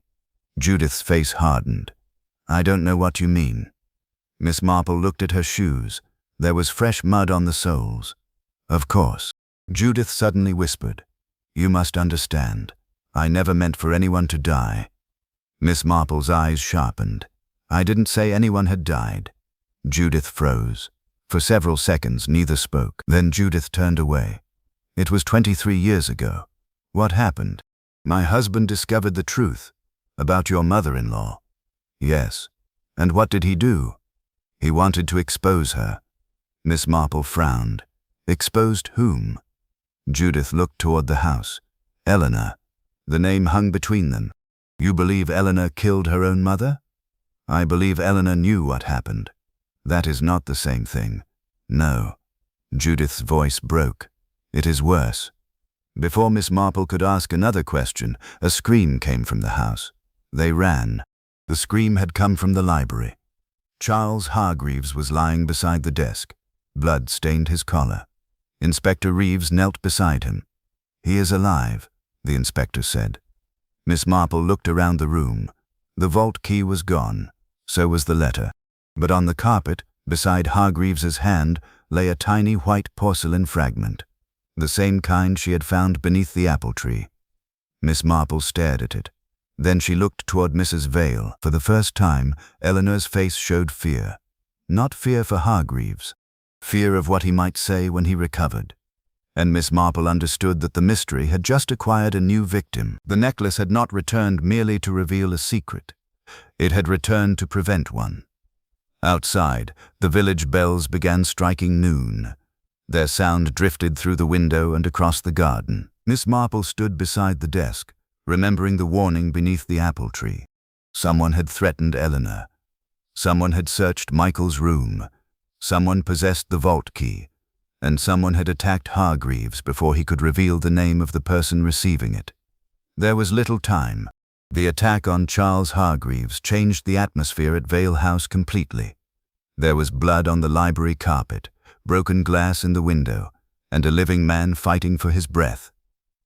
Judith's face hardened. "I don't know what you mean." Miss Marple looked at her shoes. There was fresh mud on the soles. "Of course." Judith suddenly whispered, "You must understand. I never meant for anyone to die." Miss Marple's eyes sharpened. "I didn't say anyone had died." Judith froze. For several seconds, neither spoke. Then Judith turned away. "It was 23 years ago. What happened?" "My husband discovered the truth. About your mother-in-law." "Yes. And what did he do?" "He wanted to expose her." Miss Marple frowned. "Exposed whom?" Judith looked toward the house. "Eleanor." The name hung between them. "You believe Eleanor killed her own mother?" "I believe Eleanor knew what happened." "That is not the same thing." "No." Judith's voice broke. "It is worse." Before Miss Marple could ask another question, a scream came from the house. They ran. The scream had come from the library. Charles Hargreaves was lying beside the desk. Blood stained his collar. Inspector Reeves knelt beside him. "He is alive," the inspector said. Miss Marple looked around the room. The vault key was gone. So was the letter. But on the carpet, beside Hargreaves's hand, lay a tiny white porcelain fragment, the same kind she had found beneath the apple tree. Miss Marple stared at it. Then she looked toward Mrs. Vale. For the first time, Eleanor's face showed fear. Not fear for Hargreaves. Fear of what he might say when he recovered. And Miss Marple understood that the mystery had just acquired a new victim. The necklace had not returned merely to reveal a secret. It had returned to prevent one. Outside, the village bells began striking noon. Their sound drifted through the window and across the garden. Miss Marple stood beside the desk, remembering the warning beneath the apple tree. Someone had threatened Eleanor. Someone had searched Michael's room. Someone possessed the vault key. And someone had attacked Hargreaves before he could reveal the name of the person receiving it. There was little time. The attack on Charles Hargreaves changed the atmosphere at Vale House completely. There was blood on the library carpet, broken glass in the window, and a living man fighting for his breath.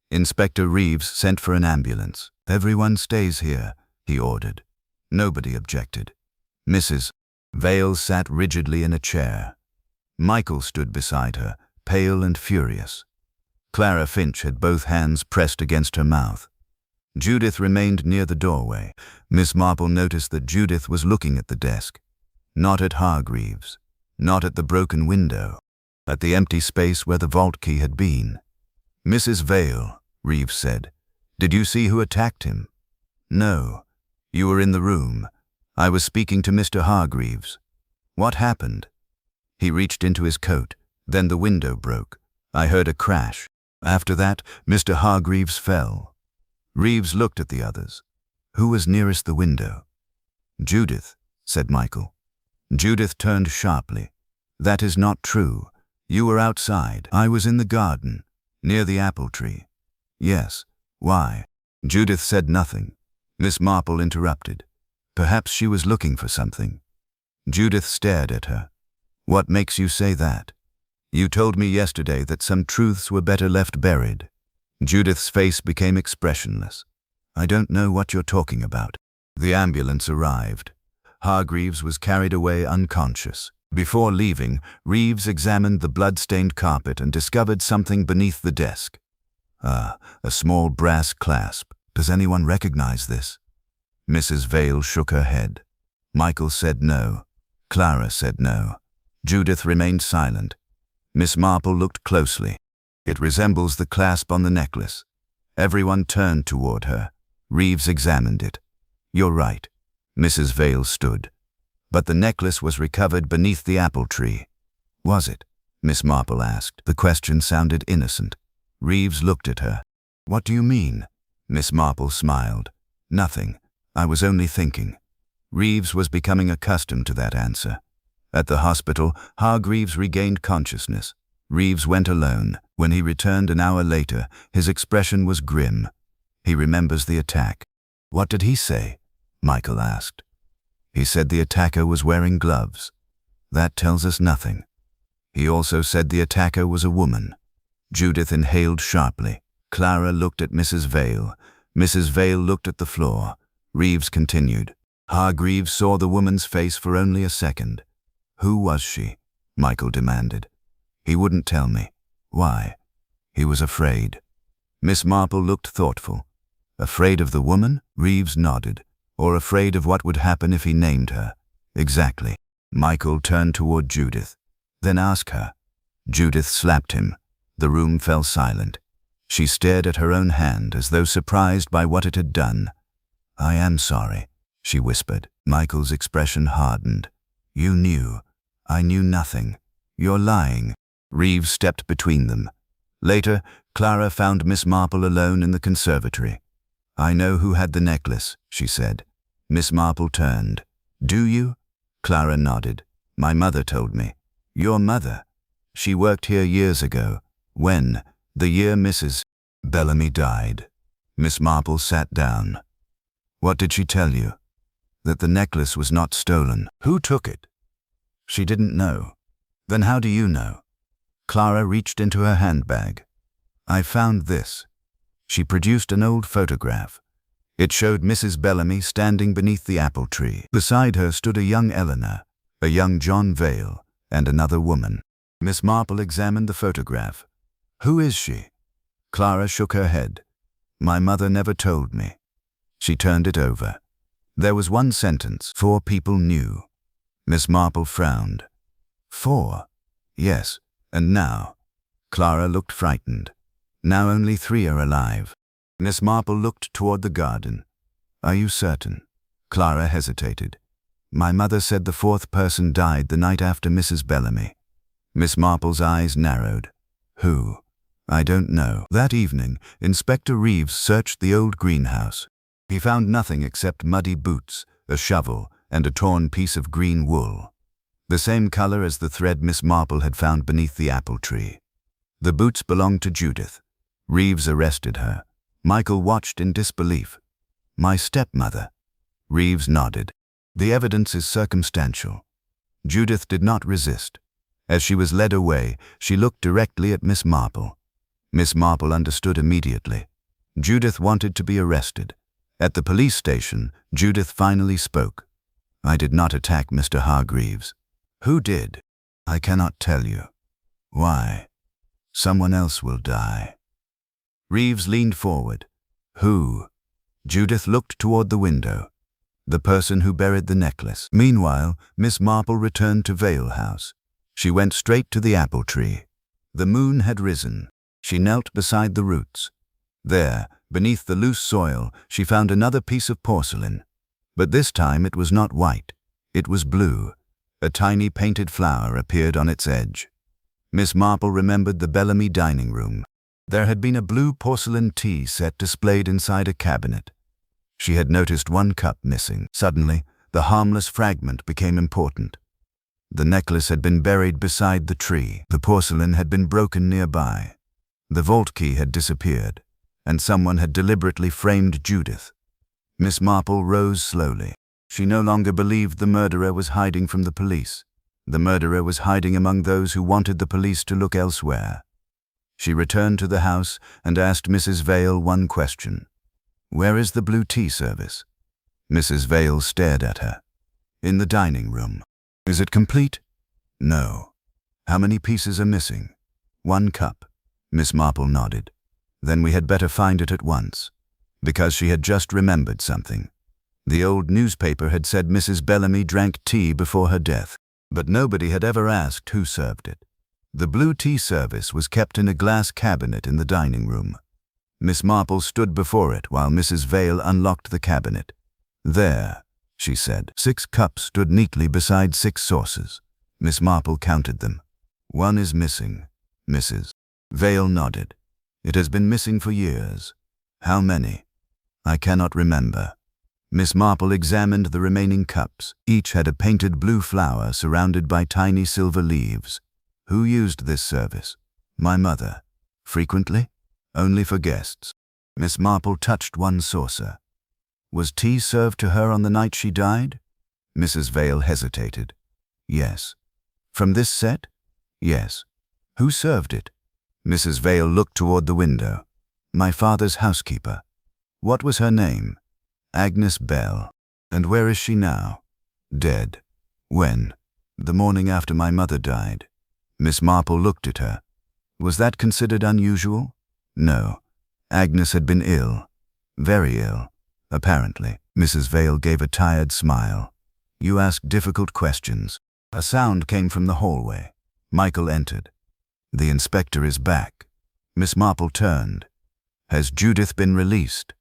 Inspector Reeves sent for an ambulance. "Everyone stays here," he ordered. Nobody objected. Mrs. Vale sat rigidly in a chair. Michael stood beside her, pale and furious. Clara Finch had both hands pressed against her mouth. Judith remained near the doorway. Miss Marple noticed that Judith was looking at the desk. Not at Hargreaves. Not at the broken window. At the empty space where the vault key had been. "Mrs. Vale," Reeves said, "did you see who attacked him?" "No. You were in the room. I was speaking to Mr. Hargreaves." "What happened?" "He reached into his coat. Then the window broke. I heard a crash. After that, Mr. Hargreaves fell." Reeves looked at the others. Who was nearest the window? "Judith," said Michael. Judith turned sharply. "That is not true. You were outside. I was in the garden, near the apple tree." "Yes. Why?" Judith said nothing. Miss Marple interrupted. Perhaps she was looking for something. Judith stared at her. "What makes you say that? You told me yesterday that some truths were better left buried." Judith's face became expressionless. "I don't know what you're talking about." The ambulance arrived. Hargreaves was carried away unconscious. Before leaving, Reeves examined the blood-stained carpet and discovered something beneath the desk. A small brass clasp. Does anyone recognize this? Mrs. Vale shook her head. Michael said no. Clara said no. Judith remained silent. Miss Marple looked closely. It resembles the clasp on the necklace. Everyone turned toward her. Reeves examined it. You're right. Mrs. Vale stood. But the necklace was recovered beneath the apple tree. Was it? Miss Marple asked. The question sounded innocent. Reeves looked at her. What do you mean? Miss Marple smiled. Nothing. I was only thinking. Reeves was becoming accustomed to that answer. At the hospital, Hargreaves regained consciousness. Reeves went alone. When he returned an hour later, his expression was grim. He remembers the attack. What did he say? Michael asked. He said the attacker was wearing gloves. That tells us nothing. He also said the attacker was a woman. Judith inhaled sharply. Clara looked at Mrs. Vale. Mrs. Vale looked at the floor. Reeves continued. Hargreaves saw the woman's face for only a second. Who was she? Michael demanded. He wouldn't tell me. Why? He was afraid. Miss Marple looked thoughtful. Afraid of the woman? Reeves nodded. Or afraid of what would happen if he named her? Exactly. Michael turned toward Judith. Then ask her. Judith slapped him. The room fell silent. She stared at her own hand as though surprised by what it had done. I am sorry, she whispered. Michael's expression hardened. You knew. I knew nothing. You're lying. Reeves stepped between them. Later, Clara found Miss Marple alone in the conservatory. I know who had the necklace, she said. Miss Marple turned. Do you? Clara nodded. My mother told me. Your mother? She worked here years ago. When? The year Mrs. Bellamy died. Miss Marple sat down. What did she tell you? That the necklace was not stolen. Who took it? She didn't know. Then how do you know? Clara reached into her handbag. I found this. She produced an old photograph. It showed Mrs. Bellamy standing beneath the apple tree. Beside her stood a young Eleanor, a young John Vale, and another woman. Miss Marple examined the photograph. Who is she? Clara shook her head. My mother never told me. She turned it over. There was one sentence. 4 people knew. Miss Marple frowned. 4? Yes, and now? Clara looked frightened. Now only 3 are alive. Miss Marple looked toward the garden. Are you certain? Clara hesitated. My mother said the 4th person died the night after Mrs. Bellamy. Miss Marple's eyes narrowed. Who? I don't know. That evening, Inspector Reeves searched the old greenhouse. He found nothing except muddy boots, a shovel, and a torn piece of green wool. The same color as the thread Miss Marple had found beneath the apple tree. The boots belonged to Judith. Reeves arrested her. Michael watched in disbelief. My stepmother. Reeves nodded. The evidence is circumstantial. Judith did not resist. As she was led away, she looked directly at Miss Marple. Miss Marple understood immediately. Judith wanted to be arrested. At the police station, Judith finally spoke. I did not attack Mr. Hargreaves. Who did? I cannot tell you. Why? Someone else will die. Reeves leaned forward. Who? Judith looked toward the window. The person who buried the necklace. Meanwhile, Miss Marple returned to Vale House. She went straight to the apple tree. The moon had risen. She knelt beside the roots. There, beneath the loose soil, she found another piece of porcelain. But this time it was not white. It was blue. A tiny painted flower appeared on its edge. Miss Marple remembered the Bellamy dining room. There had been a blue porcelain tea set displayed inside a cabinet. She had noticed one cup missing. Suddenly, the harmless fragment became important. The necklace had been buried beside the tree. The porcelain had been broken nearby. The vault key had disappeared, and someone had deliberately framed Judith. Miss Marple rose slowly. She no longer believed the murderer was hiding from the police. The murderer was hiding among those who wanted the police to look elsewhere. She returned to the house and asked Mrs. Vale one question. Where is the blue tea service? Mrs. Vale stared at her. In the dining room. Is it complete? No. How many pieces are missing? 1 cup. Miss Marple nodded. Then we had better find it at once. Because she had just remembered something. The old newspaper had said Mrs. Bellamy drank tea before her death, but nobody had ever asked who served it. The blue tea service was kept in a glass cabinet in the dining room. Miss Marple stood before it while Mrs. Vale unlocked the cabinet. There, she said. 6 cups stood neatly beside 6 saucers. Miss Marple counted them. 1 is missing. Mrs. Vale nodded. It has been missing for years. How many? I cannot remember. Miss Marple examined the remaining cups. Each had a painted blue flower surrounded by tiny silver leaves. Who used this service? My mother. Frequently? Only for guests. Miss Marple touched 1 saucer. Was tea served to her on the night she died? Mrs. Vale hesitated. Yes. From this set? Yes. Who served it? Mrs. Vale looked toward the window. My father's housekeeper. What was her name? Agnes Bell. And where is she now? Dead. When? The morning after my mother died. Miss Marple looked at her. Was that considered unusual? No. Agnes had been ill. Very ill, apparently. Mrs. Vale gave a tired smile. You ask difficult questions. A sound came from the hallway. Michael entered. The inspector is back. Miss Marple turned. Has Judith been released?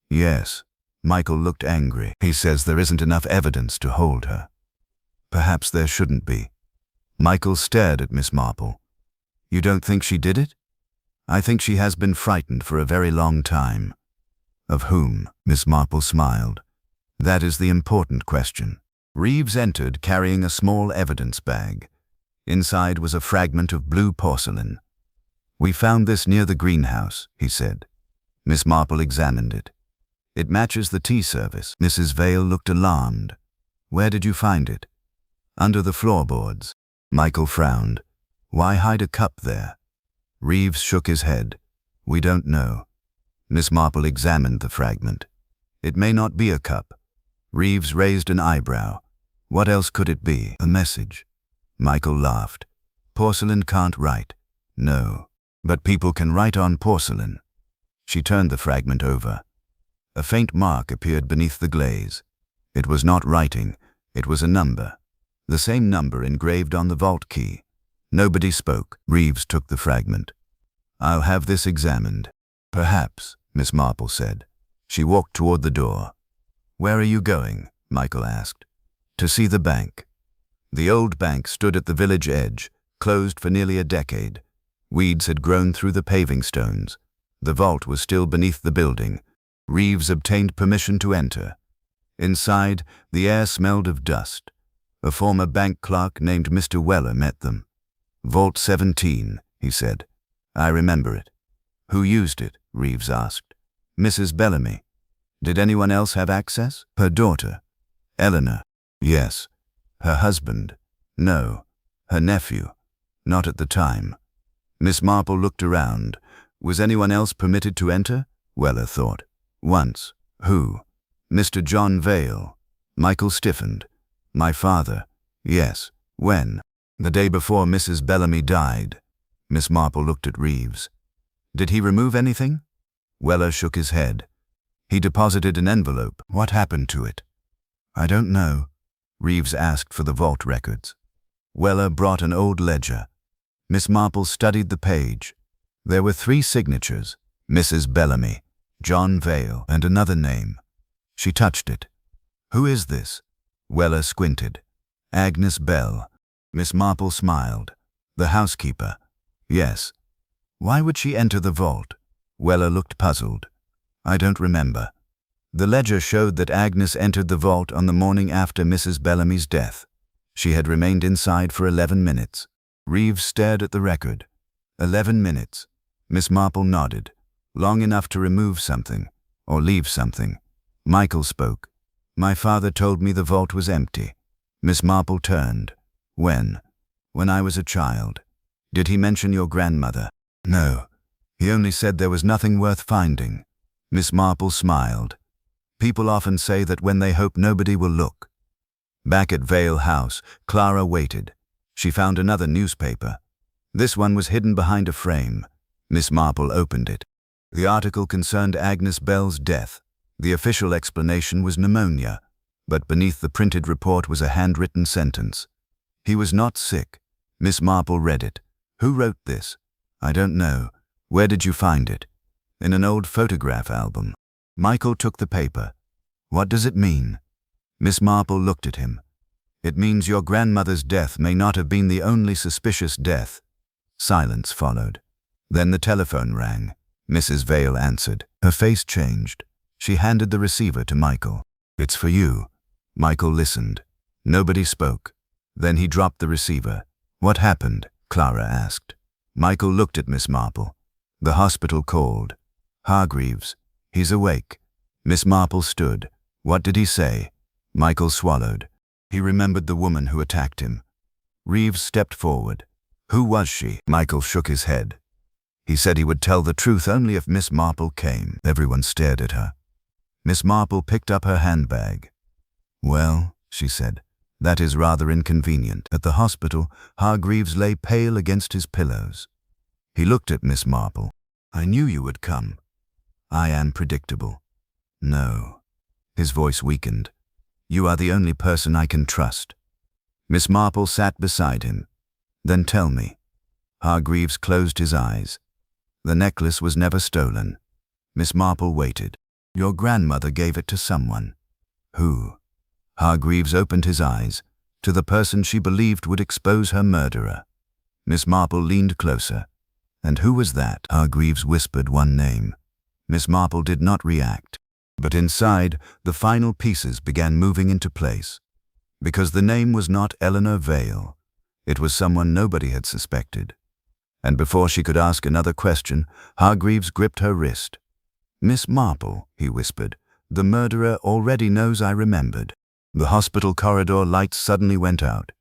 Yes. Michael looked angry. He says there isn't enough evidence to hold her. Perhaps there shouldn't be. Michael stared at Miss Marple. You don't think she did it? I think she has been frightened for a very long time. Of whom? Miss Marple smiled. That is the important question. Reeves entered carrying a small evidence bag. Inside was a fragment of blue porcelain. We found this near the greenhouse, he said. Miss Marple examined it. It matches the tea service. Mrs. Vale looked alarmed. Where did you find it? Under the floorboards. Michael frowned. Why hide a cup there? Reeves shook his head. We don't know. Miss Marple examined the fragment. It may not be a cup. Reeves raised an eyebrow. What else could it be? A message. Michael laughed. Porcelain can't write. No. But people can write on porcelain. She turned the fragment over. A faint mark appeared beneath the glaze. It was not writing. It was a number. The same number engraved on the vault key. Nobody spoke. Reeves took the fragment. I'll have this examined. Perhaps, Miss Marple said. She walked toward the door. Where are you going? Michael asked. To see the bank. The old bank stood at the village edge, closed for nearly a decade. Weeds had grown through the paving stones. The vault was still beneath the building. Reeves obtained permission to enter. Inside, the air smelled of dust. A former bank clerk named Mr. Weller met them. Vault 17, he said. I remember it. Who used it? Reeves asked. Mrs. Bellamy. Did anyone else have access? Her daughter. Eleanor. Yes. Her husband. No. Her nephew. Not at the time. Miss Marple looked around. Was anyone else permitted to enter? Weller thought. Once. Who? Mr. John Vale. Michael stiffened. My father. Yes. When? The day before Mrs. Bellamy died. Miss Marple looked at Reeves. Did he remove anything? Weller shook his head. He deposited an envelope. What happened to it? I don't know. Reeves asked for the vault records. Weller brought an old ledger. Miss Marple studied the page. There were 3 signatures. Mrs. Bellamy, John Vale, and another name. She touched it. Who is this? Weller squinted. Agnes Bell. Miss Marple smiled. The housekeeper. Yes. Why would she enter the vault? Weller looked puzzled. I don't remember. The ledger showed that Agnes entered the vault on the morning after Mrs. Bellamy's death. She had remained inside for 11 minutes. Reeves stared at the record. 11 minutes. Miss Marple nodded. Long enough to remove something, or leave something. Michael spoke. My father told me the vault was empty. Miss Marple turned. When? When I was a child. Did he mention your grandmother? No. He only said there was nothing worth finding. Miss Marple smiled. People often say that when they hope nobody will look. Back at Vale House, Clara waited. She found another newspaper. This one was hidden behind a frame. Miss Marple opened it. The article concerned Agnes Bell's death. The official explanation was pneumonia, but beneath the printed report was a handwritten sentence. He was not sick. Miss Marple read it. Who wrote this? I don't know. Where did you find it? In an old photograph album. Michael took the paper. What does it mean? Miss Marple looked at him. It means your grandmother's death may not have been the only suspicious death. Silence followed. Then the telephone rang. Mrs. Vale answered. Her face changed. She handed the receiver to Michael. It's for you. Michael listened. Nobody spoke. Then he dropped the receiver. What happened? Clara asked. Michael looked at Miss Marple. The hospital called. Hargreaves. He's awake. Miss Marple stood. What did he say? Michael swallowed. He remembered the woman who attacked him. Reeves stepped forward. Who was she? Michael shook his head. He said he would tell the truth only if Miss Marple came. Everyone stared at her. Miss Marple picked up her handbag. Well, she said, that is rather inconvenient. At the hospital, Hargreaves lay pale against his pillows. He looked at Miss Marple. I knew you would come. I am predictable. No. His voice weakened. You are the only person I can trust. Miss Marple sat beside him. Then tell me. Hargreaves closed his eyes. The necklace was never stolen. Miss Marple waited. Your grandmother gave it to someone. Who? Hargreaves opened his eyes. To the person she believed would expose her murderer. Miss Marple leaned closer. And who was that? Hargreaves whispered one name. Miss Marple did not react. But inside, the final pieces began moving into place. Because the name was not Eleanor Vale. It was someone nobody had suspected. And before she could ask another question, Hargreaves gripped her wrist. Miss Marple, he whispered, the murderer already knows I remembered. The hospital corridor lights suddenly went out.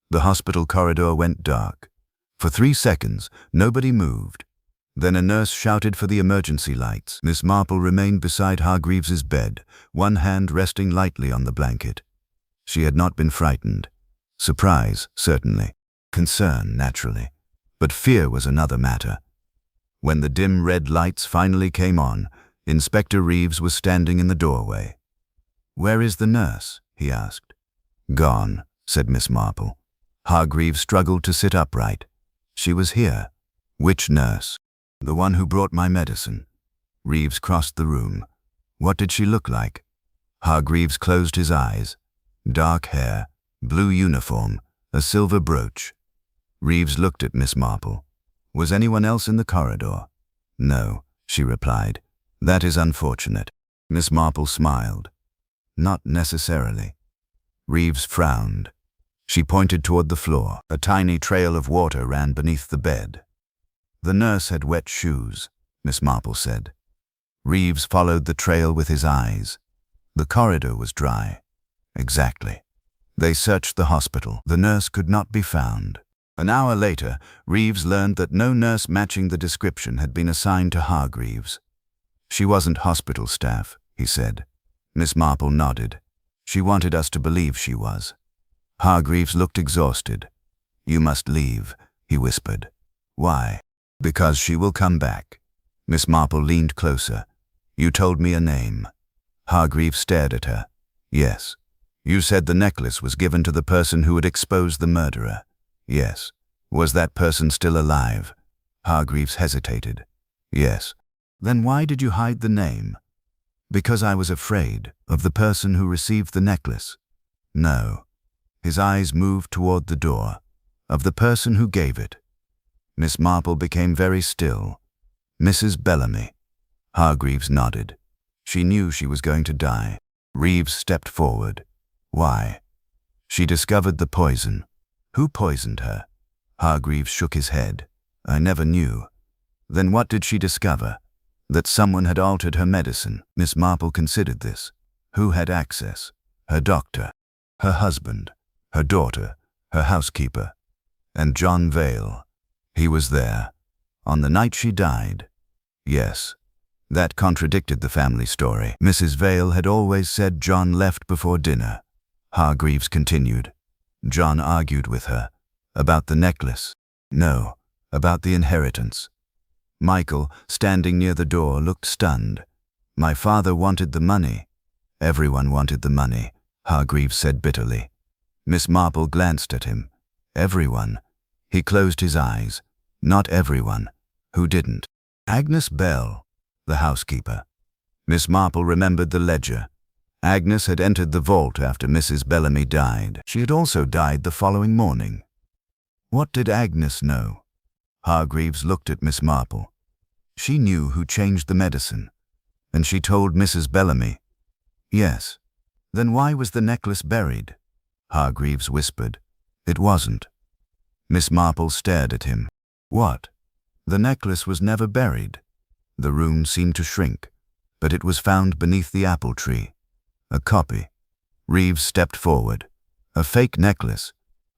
The hospital corridor went dark. For 3 seconds, nobody moved. Then a nurse shouted for the emergency lights. Miss Marple remained beside Hargreaves's bed, one hand resting lightly on the blanket. She had not been frightened. Surprise, certainly. Concern, naturally. But fear was another matter. When the dim red lights finally came on, Inspector Reeves was standing in the doorway. Where is the nurse? He asked. Gone, said Miss Marple. Hargreaves struggled to sit upright. She was here. Which nurse? The one who brought my medicine. Reeves crossed the room. What did she look like? Hargreaves closed his eyes. Dark hair, blue uniform, a silver brooch. Reeves looked at Miss Marple. Was anyone else in the corridor? No, she replied. That is unfortunate. Miss Marple smiled. Not necessarily. Reeves frowned. She pointed toward the floor. A tiny trail of water ran beneath the bed. The nurse had wet shoes, Miss Marple said. Reeves followed the trail with his eyes. The corridor was dry. Exactly. They searched the hospital. The nurse could not be found. An hour later, Reeves learned that no nurse matching the description had been assigned to Hargreaves. She wasn't hospital staff, he said. Miss Marple nodded. She wanted us to believe she was. Hargreaves looked exhausted. You must leave, he whispered. Why? Because she will come back. Miss Marple leaned closer. You told me a name. Hargreaves stared at her. Yes. You said the necklace was given to the person who had exposed the murderer. Yes. Was that person still alive? Hargreaves hesitated. Yes. Then why did you hide the name? Because I was afraid of the person who received the necklace. No. His eyes moved toward the door. Of the person who gave it. Miss Marple became very still. Mrs. Bellamy. Hargreaves nodded. She knew she was going to die. Reeves stepped forward. Why? She discovered the poison. Who poisoned her? Hargreaves shook his head. I never knew. Then what did she discover? That someone had altered her medicine. Miss Marple considered this. Who had access? Her doctor, her husband, her daughter, her housekeeper, and John Vale. He was there. On the night she died. Yes. That contradicted the family story. Mrs. Vale had always said John left before dinner. Hargreaves continued. John argued with her. About the necklace? No, about the inheritance. Michael, standing near the door, looked stunned. My father wanted the money. Everyone wanted the money, Hargreaves said bitterly. Miss Marple glanced at him. Everyone. He closed his eyes. Not everyone. Who didn't? Agnes Bell, the housekeeper. Miss Marple remembered the ledger. Agnes had entered the vault after Mrs. Bellamy died. She had also died the following morning. What did Agnes know? Hargreaves looked at Miss Marple. She knew who changed the medicine. And she told Mrs. Bellamy. Yes. Then why was the necklace buried? Hargreaves whispered. It wasn't. Miss Marple stared at him. What? The necklace was never buried. The room seemed to shrink, but it was found beneath the apple tree. A copy. Reeves stepped forward. A fake necklace.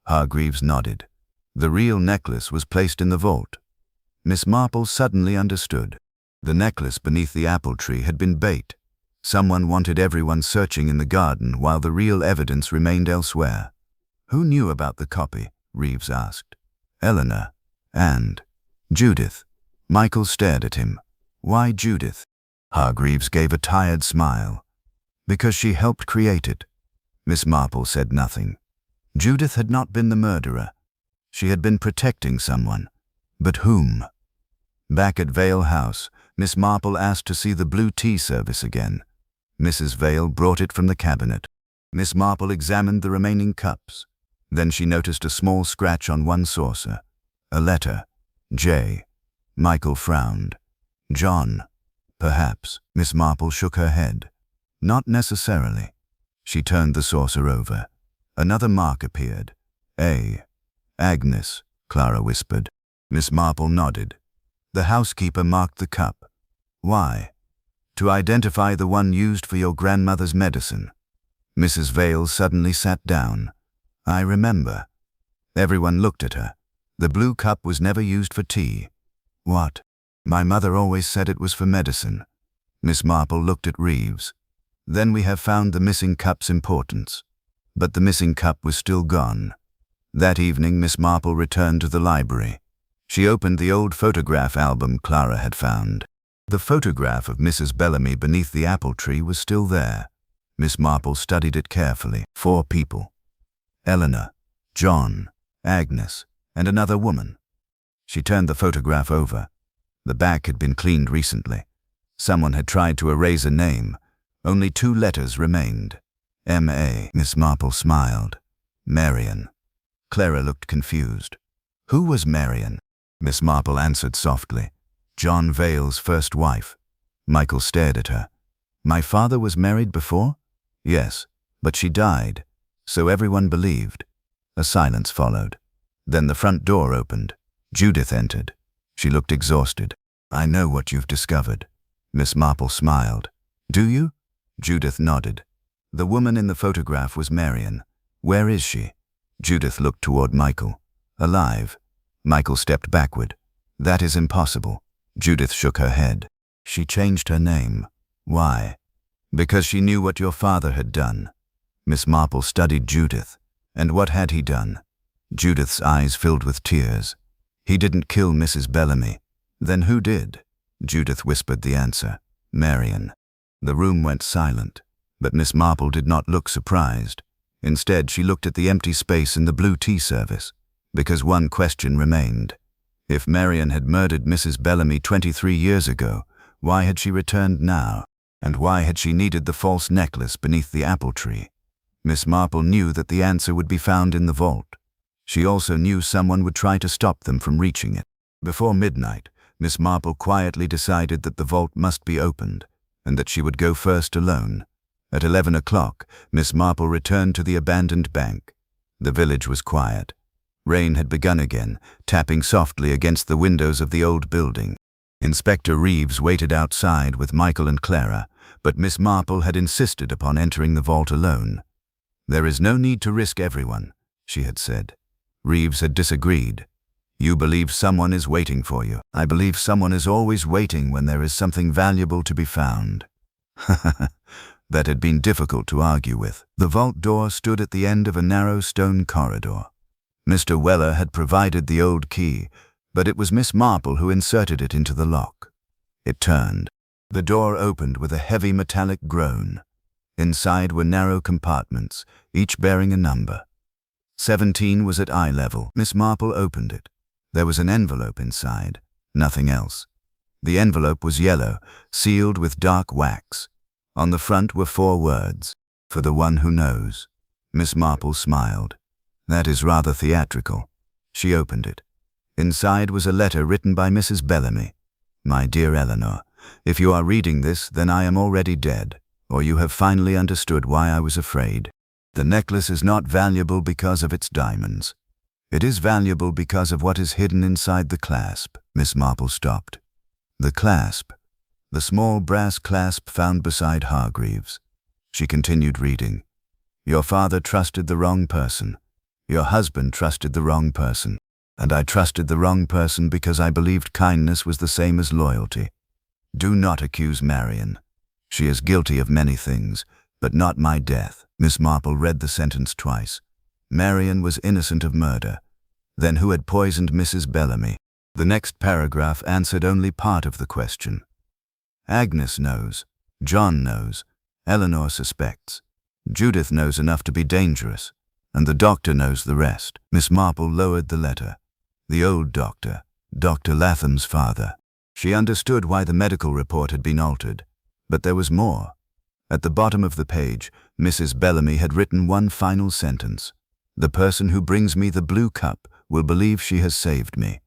Hargreaves nodded. The real necklace was placed in the vault. Miss Marple suddenly understood. The necklace beneath the apple tree had been bait. Someone wanted everyone searching in the garden while the real evidence remained elsewhere. Who knew about the copy? Reeves asked. Eleanor. And Judith. Michael stared at him. Why Judith? Hargreaves gave a tired smile. Because she helped create it. Miss Marple said nothing. Judith had not been the murderer. She had been protecting someone. But whom? Back at Vale House, Miss Marple asked to see the blue tea service again. Mrs. Vale brought it from the cabinet. Miss Marple examined the remaining cups. Then she noticed a small scratch on one saucer. A letter. J. Michael frowned. John. Perhaps. Miss Marple shook her head. Not necessarily. She turned the saucer over. Another mark appeared. A. Agnes, Clara whispered. Miss Marple nodded. The housekeeper marked the cup. Why? To identify the one used for your grandmother's medicine. Mrs. Vale suddenly sat down. I remember. Everyone looked at her. The blue cup was never used for tea. What? My mother always said it was for medicine. Miss Marple looked at Reeves. Then we have found the missing cup's importance. But the missing cup was still gone. That evening Miss Marple returned to the library. She opened the old photograph album Clara had found. The photograph of Mrs. Bellamy beneath the apple tree was still there. Miss Marple studied it carefully. 4 people. Eleanor, John, Agnes, and another woman. She turned the photograph over. The back had been cleaned recently. Someone had tried to erase a name. Only 2 letters remained. M.A. Miss Marple smiled. Marion. Clara looked confused. Who was Marion? Miss Marple answered softly. John Vale's first wife. Michael stared at her. My father was married before? Yes, but she died. So everyone believed. A silence followed. Then the front door opened. Judith entered. She looked exhausted. I know what you've discovered. Miss Marple smiled. Do you? Judith nodded. The woman in the photograph was Marion. Where is she? Judith looked toward Michael. Alive. Michael stepped backward. That is impossible. Judith shook her head. She changed her name. Why? Because she knew what your father had done. Miss Marple studied Judith. And what had he done? Judith's eyes filled with tears. He didn't kill Mrs. Bellamy. Then who did? Judith whispered the answer. Marion. The room went silent, but Miss Marple did not look surprised. Instead, she looked at the empty space in the blue tea service, because one question remained. If Marion had murdered Mrs. Bellamy 23 years ago, why had she returned now? And why had she needed the false necklace beneath the apple tree? Miss Marple knew that the answer would be found in the vault. She also knew someone would try to stop them from reaching it. Before midnight, Miss Marple quietly decided that the vault must be opened, and that she would go first alone. At 11 o'clock, Miss Marple returned to the abandoned bank. The village was quiet. Rain had begun again, tapping softly against the windows of the old building. Inspector Reeves waited outside with Michael and Clara, but Miss Marple had insisted upon entering the vault alone. There is no need to risk everyone, she had said. Reeves had disagreed. You believe someone is waiting for you. I believe someone is always waiting when there is something valuable to be found. That had been difficult to argue with. The vault door stood at the end of a narrow stone corridor. Mr. Weller had provided the old key, but it was Miss Marple who inserted it into the lock. It turned. The door opened with a heavy metallic groan. Inside were narrow compartments, each bearing a number. 17 was at eye level. Miss Marple opened it. There was an envelope inside, nothing else. The envelope was yellow, sealed with dark wax. On the front were 4 words, "For the one who knows." Miss Marple smiled. "That is rather theatrical." She opened it. Inside was a letter written by Mrs. Bellamy. "My dear Eleanor, if you are reading this, then I am already dead, or you have finally understood why I was afraid. The necklace is not valuable because of its diamonds. It is valuable because of what is hidden inside the clasp." Miss Marple stopped. The clasp. The small brass clasp found beside Hargreaves. She continued reading. "Your father trusted the wrong person. Your husband trusted the wrong person. And I trusted the wrong person because I believed kindness was the same as loyalty. Do not accuse Marion. She is guilty of many things, but not my death." Miss Marple read the sentence twice. Marion was innocent of murder. Then who had poisoned Mrs. Bellamy? The next paragraph answered only part of the question. Agnes knows. John knows. Eleanor suspects. Judith knows enough to be dangerous. And the doctor knows the rest. Miss Marple lowered the letter. The old doctor, Dr. Latham's father. She understood why the medical report had been altered. But there was more. At the bottom of the page, Mrs. Bellamy had written one final sentence. "The person who brings me the blue cup will believe she has saved me."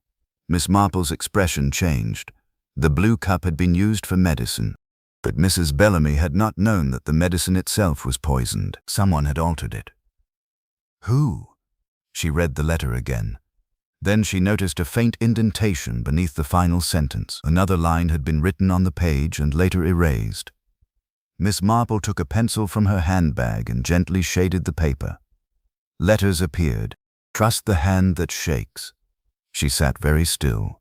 Miss Marple's expression changed. The blue cup had been used for medicine. But Mrs. Bellamy had not known that the medicine itself was poisoned. Someone had altered it. Who? She read the letter again. Then she noticed a faint indentation beneath the final sentence. Another line had been written on the page and later erased. Miss Marple took a pencil from her handbag and gently shaded the paper. Letters appeared. "Trust the hand that shakes." She sat very still.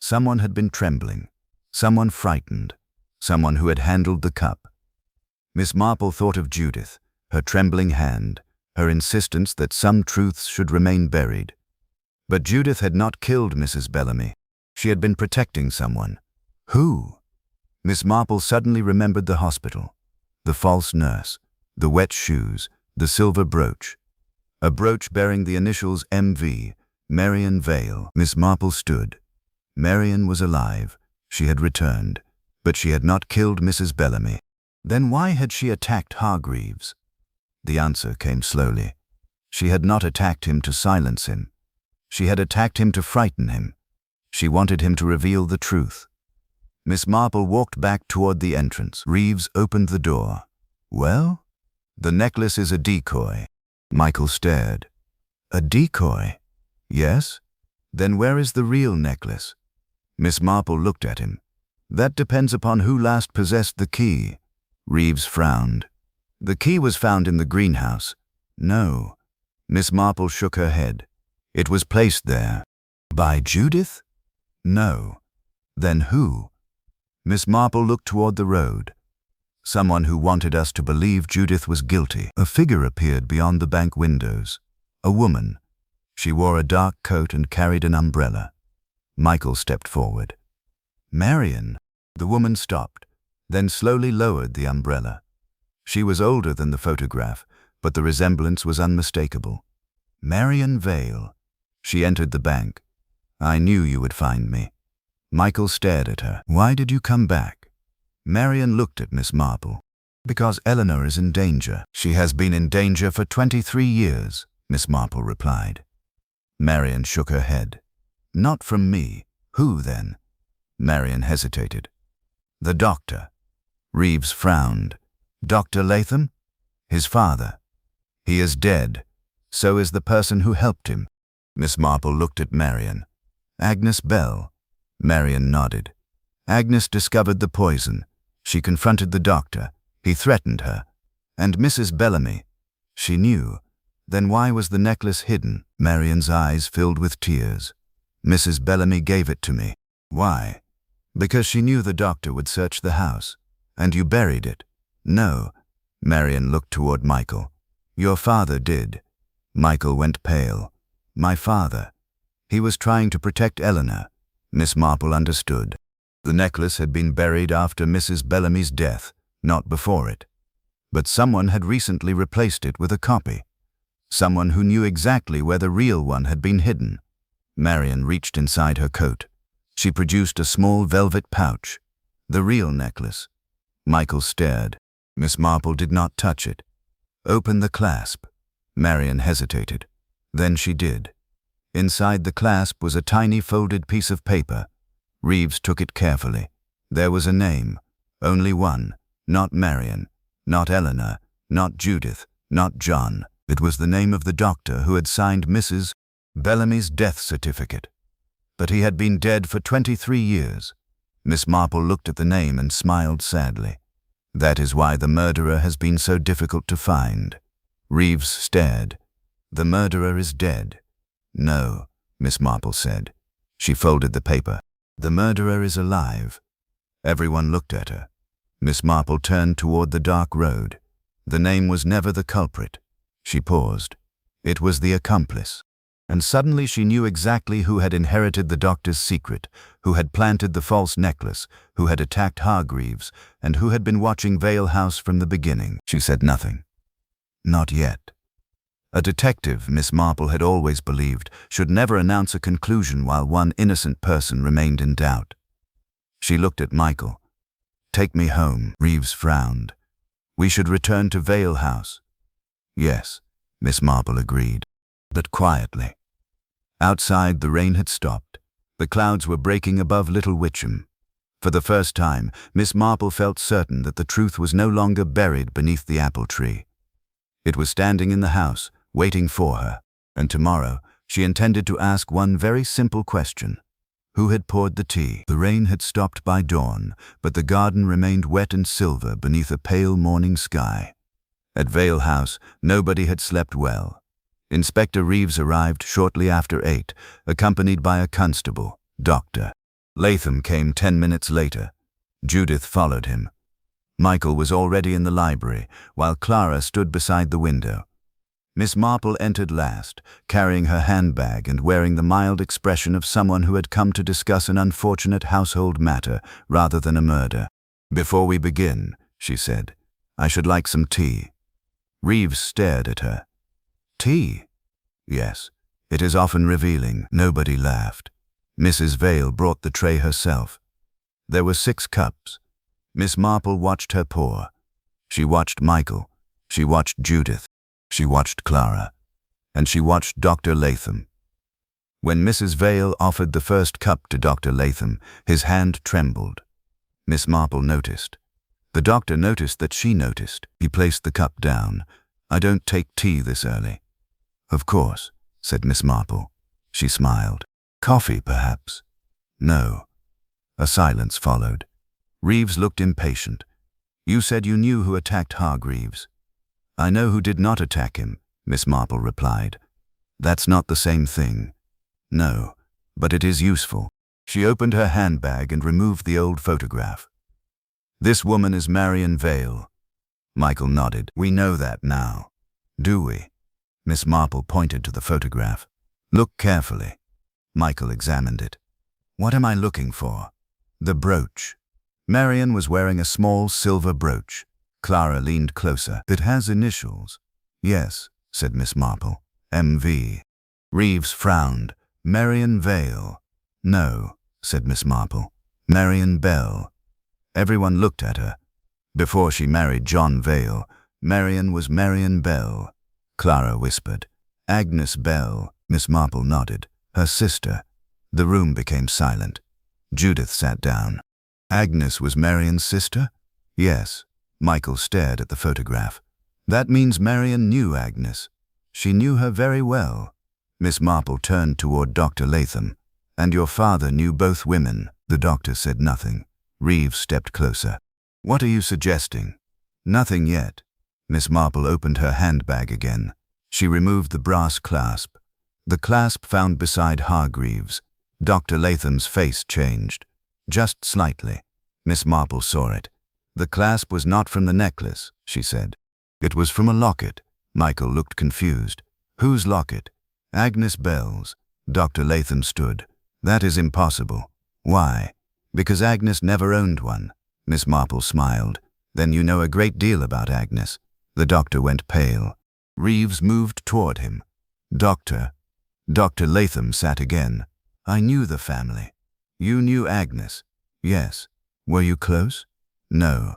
Someone had been trembling. Someone frightened. Someone who had handled the cup. Miss Marple thought of Judith, her trembling hand, her insistence that some truths should remain buried. But Judith had not killed Mrs. Bellamy. She had been protecting someone. Who? Miss Marple suddenly remembered the hospital, the false nurse, the wet shoes, the silver brooch. A brooch bearing the initials M.V., Marion Vale. Miss Marple stood. Marion was alive. She had returned. But she had not killed Mrs. Bellamy. Then why had she attacked Hargreaves? The answer came slowly. She had not attacked him to silence him. She had attacked him to frighten him. She wanted him to reveal the truth. Miss Marple walked back toward the entrance. Reeves opened the door. "Well?" "The necklace is a decoy." Michael stared. "A decoy?" "Yes." "Then where is the real necklace?" Miss Marple looked at him. "That depends upon who last possessed the key." Reeves frowned. "The key was found in the greenhouse." "No." Miss Marple shook her head. "It was placed there." "By Judith?" "No." "Then who?" Miss Marple looked toward the road. "Someone who wanted us to believe Judith was guilty." A figure appeared beyond the bank windows. A woman. She wore a dark coat and carried an umbrella. Michael stepped forward. "Marion." The woman stopped, then slowly lowered the umbrella. She was older than the photograph, but the resemblance was unmistakable. "Marion Vale." She entered the bank. "I knew you would find me." Michael stared at her. "Why did you come back?" Marion looked at Miss Marple. "Because Eleanor is in danger." "She has been in danger for 23 years, Miss Marple replied. Marion shook her head. "Not from me. Who, then?" Marion hesitated. "The doctor." Reeves frowned. "Dr. Latham?" "His father." "He is dead. So is the person who helped him." Miss Marple looked at Marion. "Agnes Bell." Marion nodded. "Agnes discovered the poison. She confronted the doctor. He threatened her. And Mrs. Bellamy. She knew. Then why was the necklace hidden?" Marion's eyes filled with tears. "Mrs. Bellamy gave it to me." "Why?" "Because she knew the doctor would search the house. And you buried it." "No." Marion looked toward Michael. "Your father did." Michael went pale. My father. He was trying to protect Eleanor. Miss Marple understood. The necklace had been buried after Mrs. Bellamy's death, not before it. But someone had recently replaced it with a copy. Someone who knew exactly where the real one had been hidden. Marian reached inside her coat. She produced a small velvet pouch. The real necklace. Michael stared. Miss Marple did not touch it. Open the clasp. Marian hesitated. Then she did. Inside the clasp was a tiny folded piece of paper. Reeves took it carefully. There was a name. Only one. Not Marian. Not Eleanor. Not Judith. Not John. It was the name of the doctor who had signed Mrs. Bellamy's death certificate. But he had been dead for 23 years. Miss Marple looked at the name and smiled sadly. That is why the murderer has been so difficult to find. Reeves stared. The murderer is dead. No, Miss Marple said. She folded the paper. The murderer is alive. Everyone looked at her. Miss Marple turned toward the dark road. The name was never the culprit. She paused. It was the accomplice. And suddenly she knew exactly who had inherited the doctor's secret, who had planted the false necklace, who had attacked Hargreaves, and who had been watching Vale House from the beginning. She said nothing. Not yet. A detective, Miss Marple had always believed, should never announce a conclusion while one innocent person remained in doubt. She looked at Michael. Take me home, Reeves frowned. We should return to Vale House. Yes, Miss Marple agreed, but quietly. Outside, the rain had stopped. The clouds were breaking above Little Witcham. For the first time, Miss Marple felt certain that the truth was no longer buried beneath the apple tree. It was standing in the house, waiting for her, and tomorrow she intended to ask one very simple question. Who had poured the tea? The rain had stopped by dawn, but the garden remained wet and silver beneath a pale morning sky. At Vale House, nobody had slept well. Inspector Reeves arrived shortly after 8, accompanied by a constable, Dr. Latham came 10 minutes later. Judith followed him. Michael was already in the library, while Clara stood beside the window. Miss Marple entered last, carrying her handbag and wearing the mild expression of someone who had come to discuss an unfortunate household matter rather than a murder. Before we begin, she said, I should like some tea. Reeves stared at her. Tea? Yes. It is often revealing. Nobody laughed. Mrs. Vale brought the tray herself. There were 6 cups. Miss Marple watched her pour. She watched Michael. She watched Judith. She watched Clara. And she watched Dr. Latham. When Mrs. Vale offered the first cup to Dr. Latham, his hand trembled. Miss Marple noticed. The doctor noticed that she noticed. He placed the cup down. I don't take tea this early. Of course, said Miss Marple. She smiled. Coffee, perhaps? No. A silence followed. Reeves looked impatient. You said you knew who attacked Hargreaves. I know who did not attack him, Miss Marple replied. That's not the same thing. No, but it is useful. She opened her handbag and removed the old photograph. This woman is Marian Vale. Michael nodded. We know that now. Do we? Miss Marple pointed to the photograph. Look carefully. Michael examined it. What am I looking for? The brooch. Marian was wearing a small silver brooch. Clara leaned closer. It has initials. Yes, said Miss Marple. M.V. Reeves frowned. Marian Vale. No, said Miss Marple. Marian Bell. Everyone looked at her. Before she married John Vale, Marian was Marian Bell. Clara whispered. Agnes Bell. Miss Marple nodded. Her sister. The room became silent. Judith sat down. Agnes was Marian's sister? Yes. Michael stared at the photograph. That means Marian knew Agnes. She knew her very well. Miss Marple turned toward Dr. Latham. And your father knew both women. The doctor said nothing. Reeves stepped closer. What are you suggesting? Nothing yet. Miss Marple opened her handbag again. She removed the brass clasp. The clasp found beside Hargreaves. Dr. Latham's face changed. Just slightly. Miss Marple saw it. The clasp was not from the necklace, she said. It was from a locket. Michael looked confused. Whose locket? Agnes Bells. Dr. Latham stood. That is impossible. Why? Because Agnes never owned one. Miss Marple smiled. Then you know a great deal about Agnes. The doctor went pale. Reeves moved toward him. Doctor. Dr. Latham sat again. I knew the family. You knew Agnes? Yes. Were you close? No.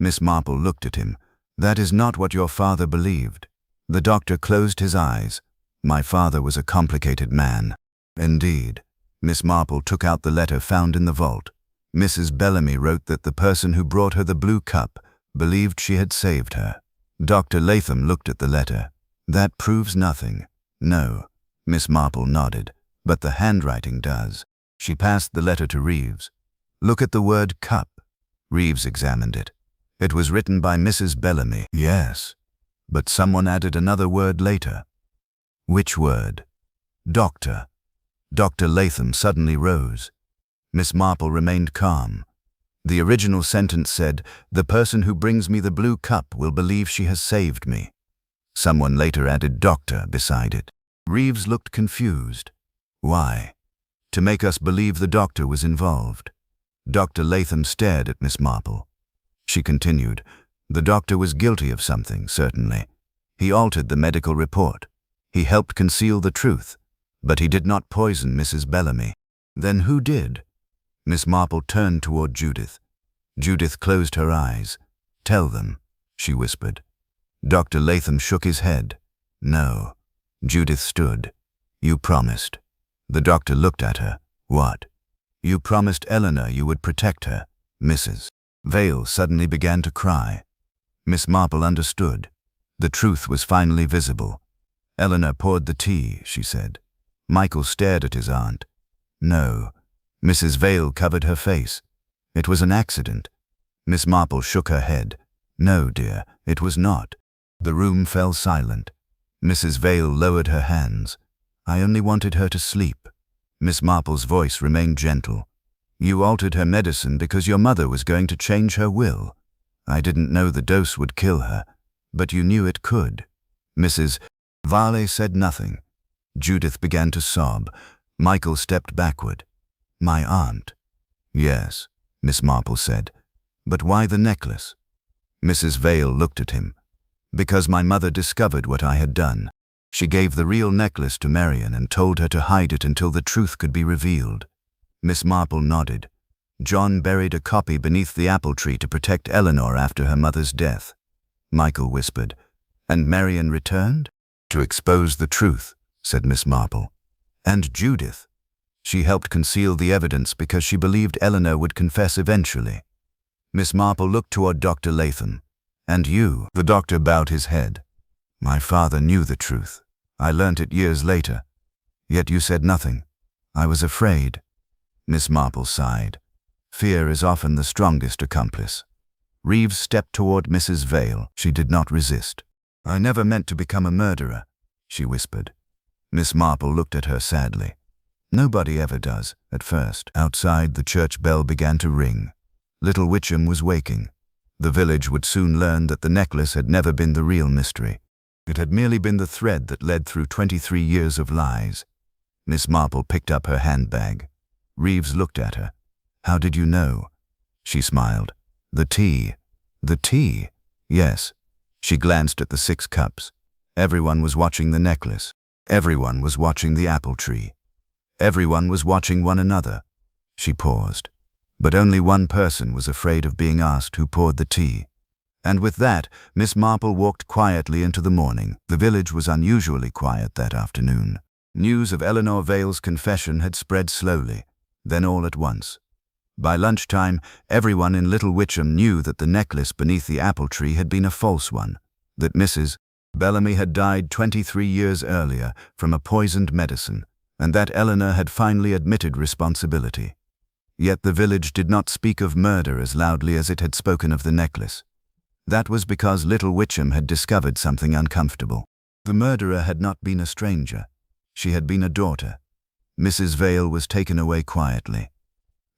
Miss Marple looked at him. That is not what your father believed. The doctor closed his eyes. My father was a complicated man. Indeed. Miss Marple took out the letter found in the vault. Mrs. Bellamy wrote that the person who brought her the blue cup believed she had saved her. Dr. Latham looked at the letter. That proves nothing. No. Miss Marple nodded. But the handwriting does. She passed the letter to Reeves. Look at the word cup. Reeves examined it. It was written by Mrs. Bellamy. Yes. But someone added another word later. Which word? Doctor. Dr. Latham suddenly rose. Miss Marple remained calm. The original sentence said, "The person who brings me the blue cup will believe she has saved me." Someone later added doctor beside it. Reeves looked confused. Why? To make us believe the doctor was involved. Dr. Latham stared at Miss Marple. She continued, "The doctor was guilty of something, certainly. He altered the medical report. He helped conceal the truth. But he did not poison Mrs. Bellamy." Then who did? Miss Marple turned toward Judith. Judith closed her eyes. "Tell them," she whispered. Dr. Latham shook his head. "No." Judith stood. "You promised." The doctor looked at her. "What?" "You promised Eleanor you would protect her." Mrs. Vale suddenly began to cry. Miss Marple understood. The truth was finally visible. "Eleanor poured the tea," she said. Michael stared at his aunt. "No." Mrs. Vale covered her face. "It was an accident." Miss Marple shook her head. "No, dear, it was not." The room fell silent. Mrs. Vale lowered her hands. "I only wanted her to sleep." Miss Marple's voice remained gentle. "You altered her medicine because your mother was going to change her will. I didn't know the dose would kill her, but you knew it could." Mrs. Vale said nothing. Judith began to sob. Michael stepped backward. "My aunt." "Yes," Miss Marple said. "But why the necklace?" Mrs. Vale looked at him. "Because my mother discovered what I had done. She gave the real necklace to Marian and told her to hide it until the truth could be revealed." Miss Marple nodded. "John buried a copy beneath the apple tree to protect Eleanor after her mother's death." Michael whispered. "And Marian returned?" "To expose the truth," said Miss Marple. "And Judith? She helped conceal the evidence because she believed Eleanor would confess eventually." Miss Marple looked toward Dr. Latham. "And you?" The doctor bowed his head. "My father knew the truth. I learnt it years later. Yet you said nothing. I was afraid." Miss Marple sighed. "Fear is often the strongest accomplice." Reeves stepped toward Mrs. Vale. She did not resist. "I never meant to become a murderer," she whispered. Miss Marple looked at her sadly. "Nobody ever does, at first." Outside, the church bell began to ring. Little Witcham was waking. The village would soon learn that the necklace had never been the real mystery. It had merely been the thread that led through 23 years of lies. Miss Marple picked up her handbag. Reeves looked at her. "How did you know?" She smiled. "The tea." "The tea?" "Yes." She glanced at the 6 cups. Everyone was watching the necklace. Everyone was watching the apple tree. Everyone was watching one another. She paused. But only one person was afraid of being asked who poured the tea. And with that, Miss Marple walked quietly into the morning. The village was unusually quiet that afternoon. News of Eleanor Vale's confession had spread slowly, then all at once. By lunchtime, everyone in Little Witcham knew that the necklace beneath the apple tree had been a false one, that Mrs. Bellamy had died 23 years earlier from a poisoned medicine, and that Eleanor had finally admitted responsibility. Yet the village did not speak of murder as loudly as it had spoken of the necklace. That was because Little Witcham had discovered something uncomfortable. The murderer had not been a stranger. She had been a daughter. Mrs. Vale was taken away quietly.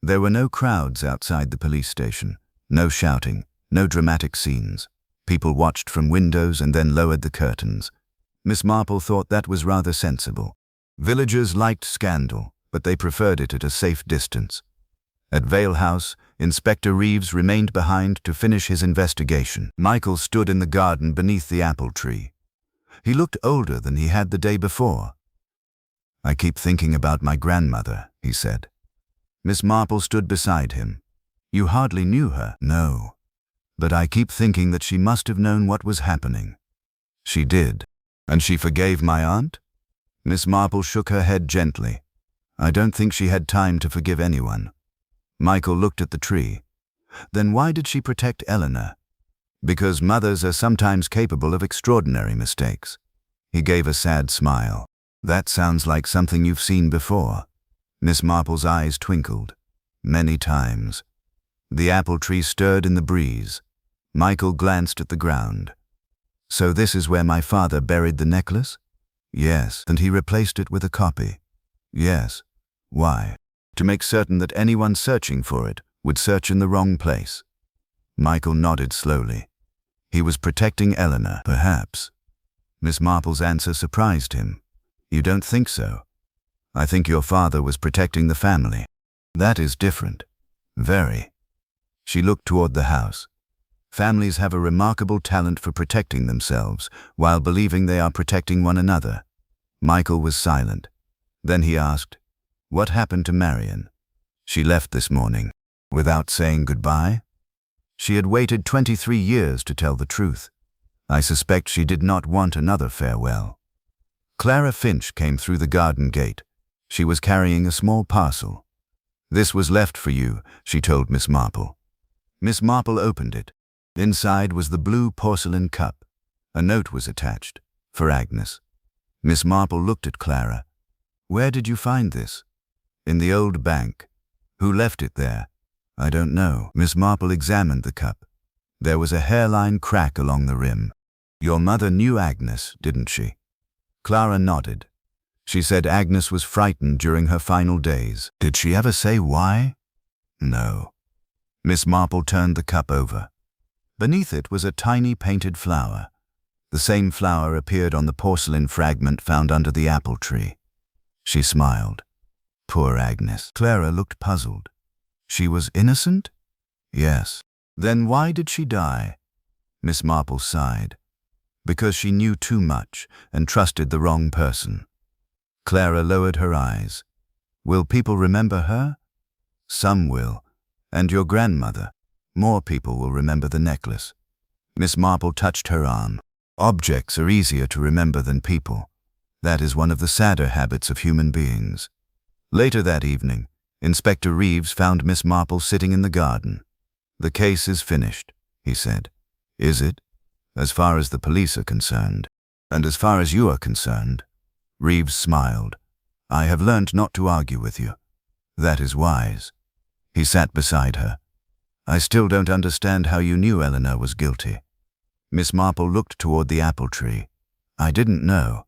There were no crowds outside the police station, no shouting, no dramatic scenes. People watched from windows and then lowered the curtains. Miss Marple thought that was rather sensible. Villagers liked scandal, but they preferred it at a safe distance. At Vale House, Inspector Reeves remained behind to finish his investigation. Michael stood in the garden beneath the apple tree. He looked older than he had the day before. "I keep thinking about my grandmother," he said. Miss Marple stood beside him. "You hardly knew her." "No. But I keep thinking that she must have known what was happening." "She did. And she forgave my aunt?" Miss Marple shook her head gently. "I don't think she had time to forgive anyone." Michael looked at the tree. "Then why did she protect Eleanor?" "Because mothers are sometimes capable of extraordinary mistakes." He gave a sad smile. "That sounds like something you've seen before." Miss Marple's eyes twinkled. "Many times." The apple tree stirred in the breeze. Michael glanced at the ground. "So this is where my father buried the necklace?" "Yes." "And he replaced it with a copy?" "Yes." "Why?" "To make certain that anyone searching for it would search in the wrong place." Michael nodded slowly. "He was protecting Eleanor, perhaps." Miss Marple's answer surprised him. "You don't think so?" "I think your father was protecting the family." "That is different." "Very." She looked toward the house. "Families have a remarkable talent for protecting themselves while believing they are protecting one another." Michael was silent. Then he asked, "What happened to Marion?" "She left this morning." "Without saying goodbye?" "She had waited 23 years to tell the truth. I suspect she did not want another farewell." Clara Finch came through the garden gate. She was carrying a small parcel. "This was left for you," she told Miss Marple. Miss Marple opened it. Inside was the blue porcelain cup. A note was attached, for Agnes. Miss Marple looked at Clara. "Where did you find this?" "In the old bank." "Who left it there?" "I don't know." Miss Marple examined the cup. There was a hairline crack along the rim. "Your mother knew Agnes, didn't she?" Clara nodded. "She said Agnes was frightened during her final days." "Did she ever say why?" "No." Miss Marple turned the cup over. Beneath it was a tiny painted flower. The same flower appeared on the porcelain fragment found under the apple tree. She smiled. "Poor Agnes." Clara looked puzzled. "She was innocent?" "Yes." "Then why did she die?" Miss Marple sighed. "Because she knew too much and trusted the wrong person." Clara lowered her eyes. "Will people remember her?" "Some will. And your grandmother. More people will remember the necklace." Miss Marple touched her arm. "Objects are easier to remember than people. That is one of the sadder habits of human beings." Later that evening, Inspector Reeves found Miss Marple sitting in the garden. "The case is finished," he said. "Is it?" "As far as the police are concerned." "And as far as you are concerned?" Reeves smiled. "I have learned not to argue with you." "That is wise." He sat beside her. "I still don't understand how you knew Eleanor was guilty." Miss Marple looked toward the apple tree. "I didn't know.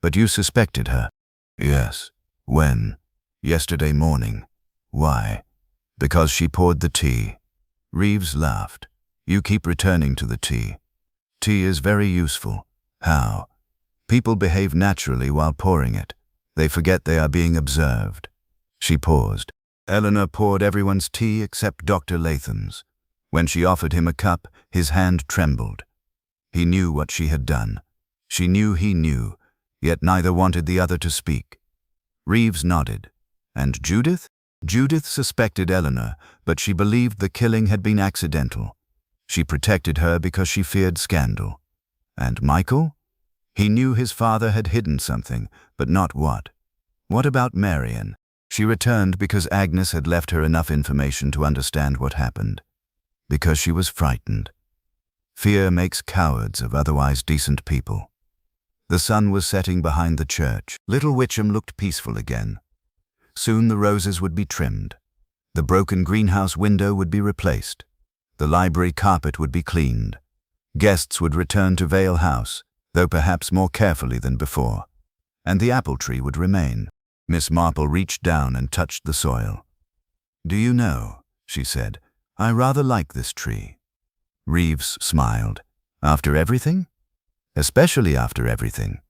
But you suspected her." "Yes." "When?" "Yesterday morning." "Why?" "Because she poured the tea." Reeves laughed. "You keep returning to the tea. Tea is very useful." "How?" "People behave naturally while pouring it. They forget they are being observed." She paused. "Eleanor poured everyone's tea except Dr. Latham's. When she offered him a cup, his hand trembled. He knew what she had done. She knew he knew, yet neither wanted the other to speak." Reeves nodded. "And Judith?" "Judith suspected Eleanor, but she believed the killing had been accidental. She protected her because she feared scandal." "And Michael?" "He knew his father had hidden something, but not what." "What about Marion?" "She returned because Agnes had left her enough information to understand what happened. Because she was frightened. Fear makes cowards of otherwise decent people." The sun was setting behind the church. Little Witcham looked peaceful again. Soon the roses would be trimmed. The broken greenhouse window would be replaced. The library carpet would be cleaned. Guests would return to Vale House, though perhaps more carefully than before. And the apple tree would remain. Miss Marple reached down and touched the soil. "Do you know," she said, "I rather like this tree." Reeves smiled. "After everything?" "Especially after everything."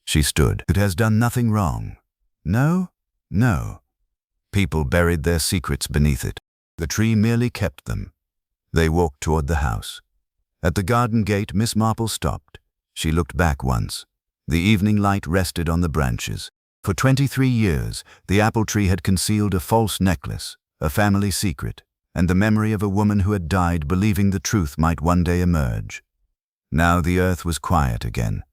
She stood. "It has done nothing wrong." No, no. People buried their secrets beneath it. The tree merely kept them. They walked toward the house. At the garden gate, Miss Marple stopped. She looked back once. The evening light rested on the branches. For 23 years, the apple tree had concealed a false necklace, a family secret, and the memory of a woman who had died believing the truth might one day emerge. Now the earth was quiet again.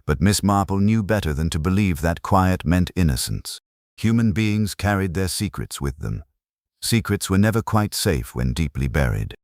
But Miss Marple knew better than to believe that quiet meant innocence. Human beings carried their secrets with them. Secrets were never quite safe when deeply buried.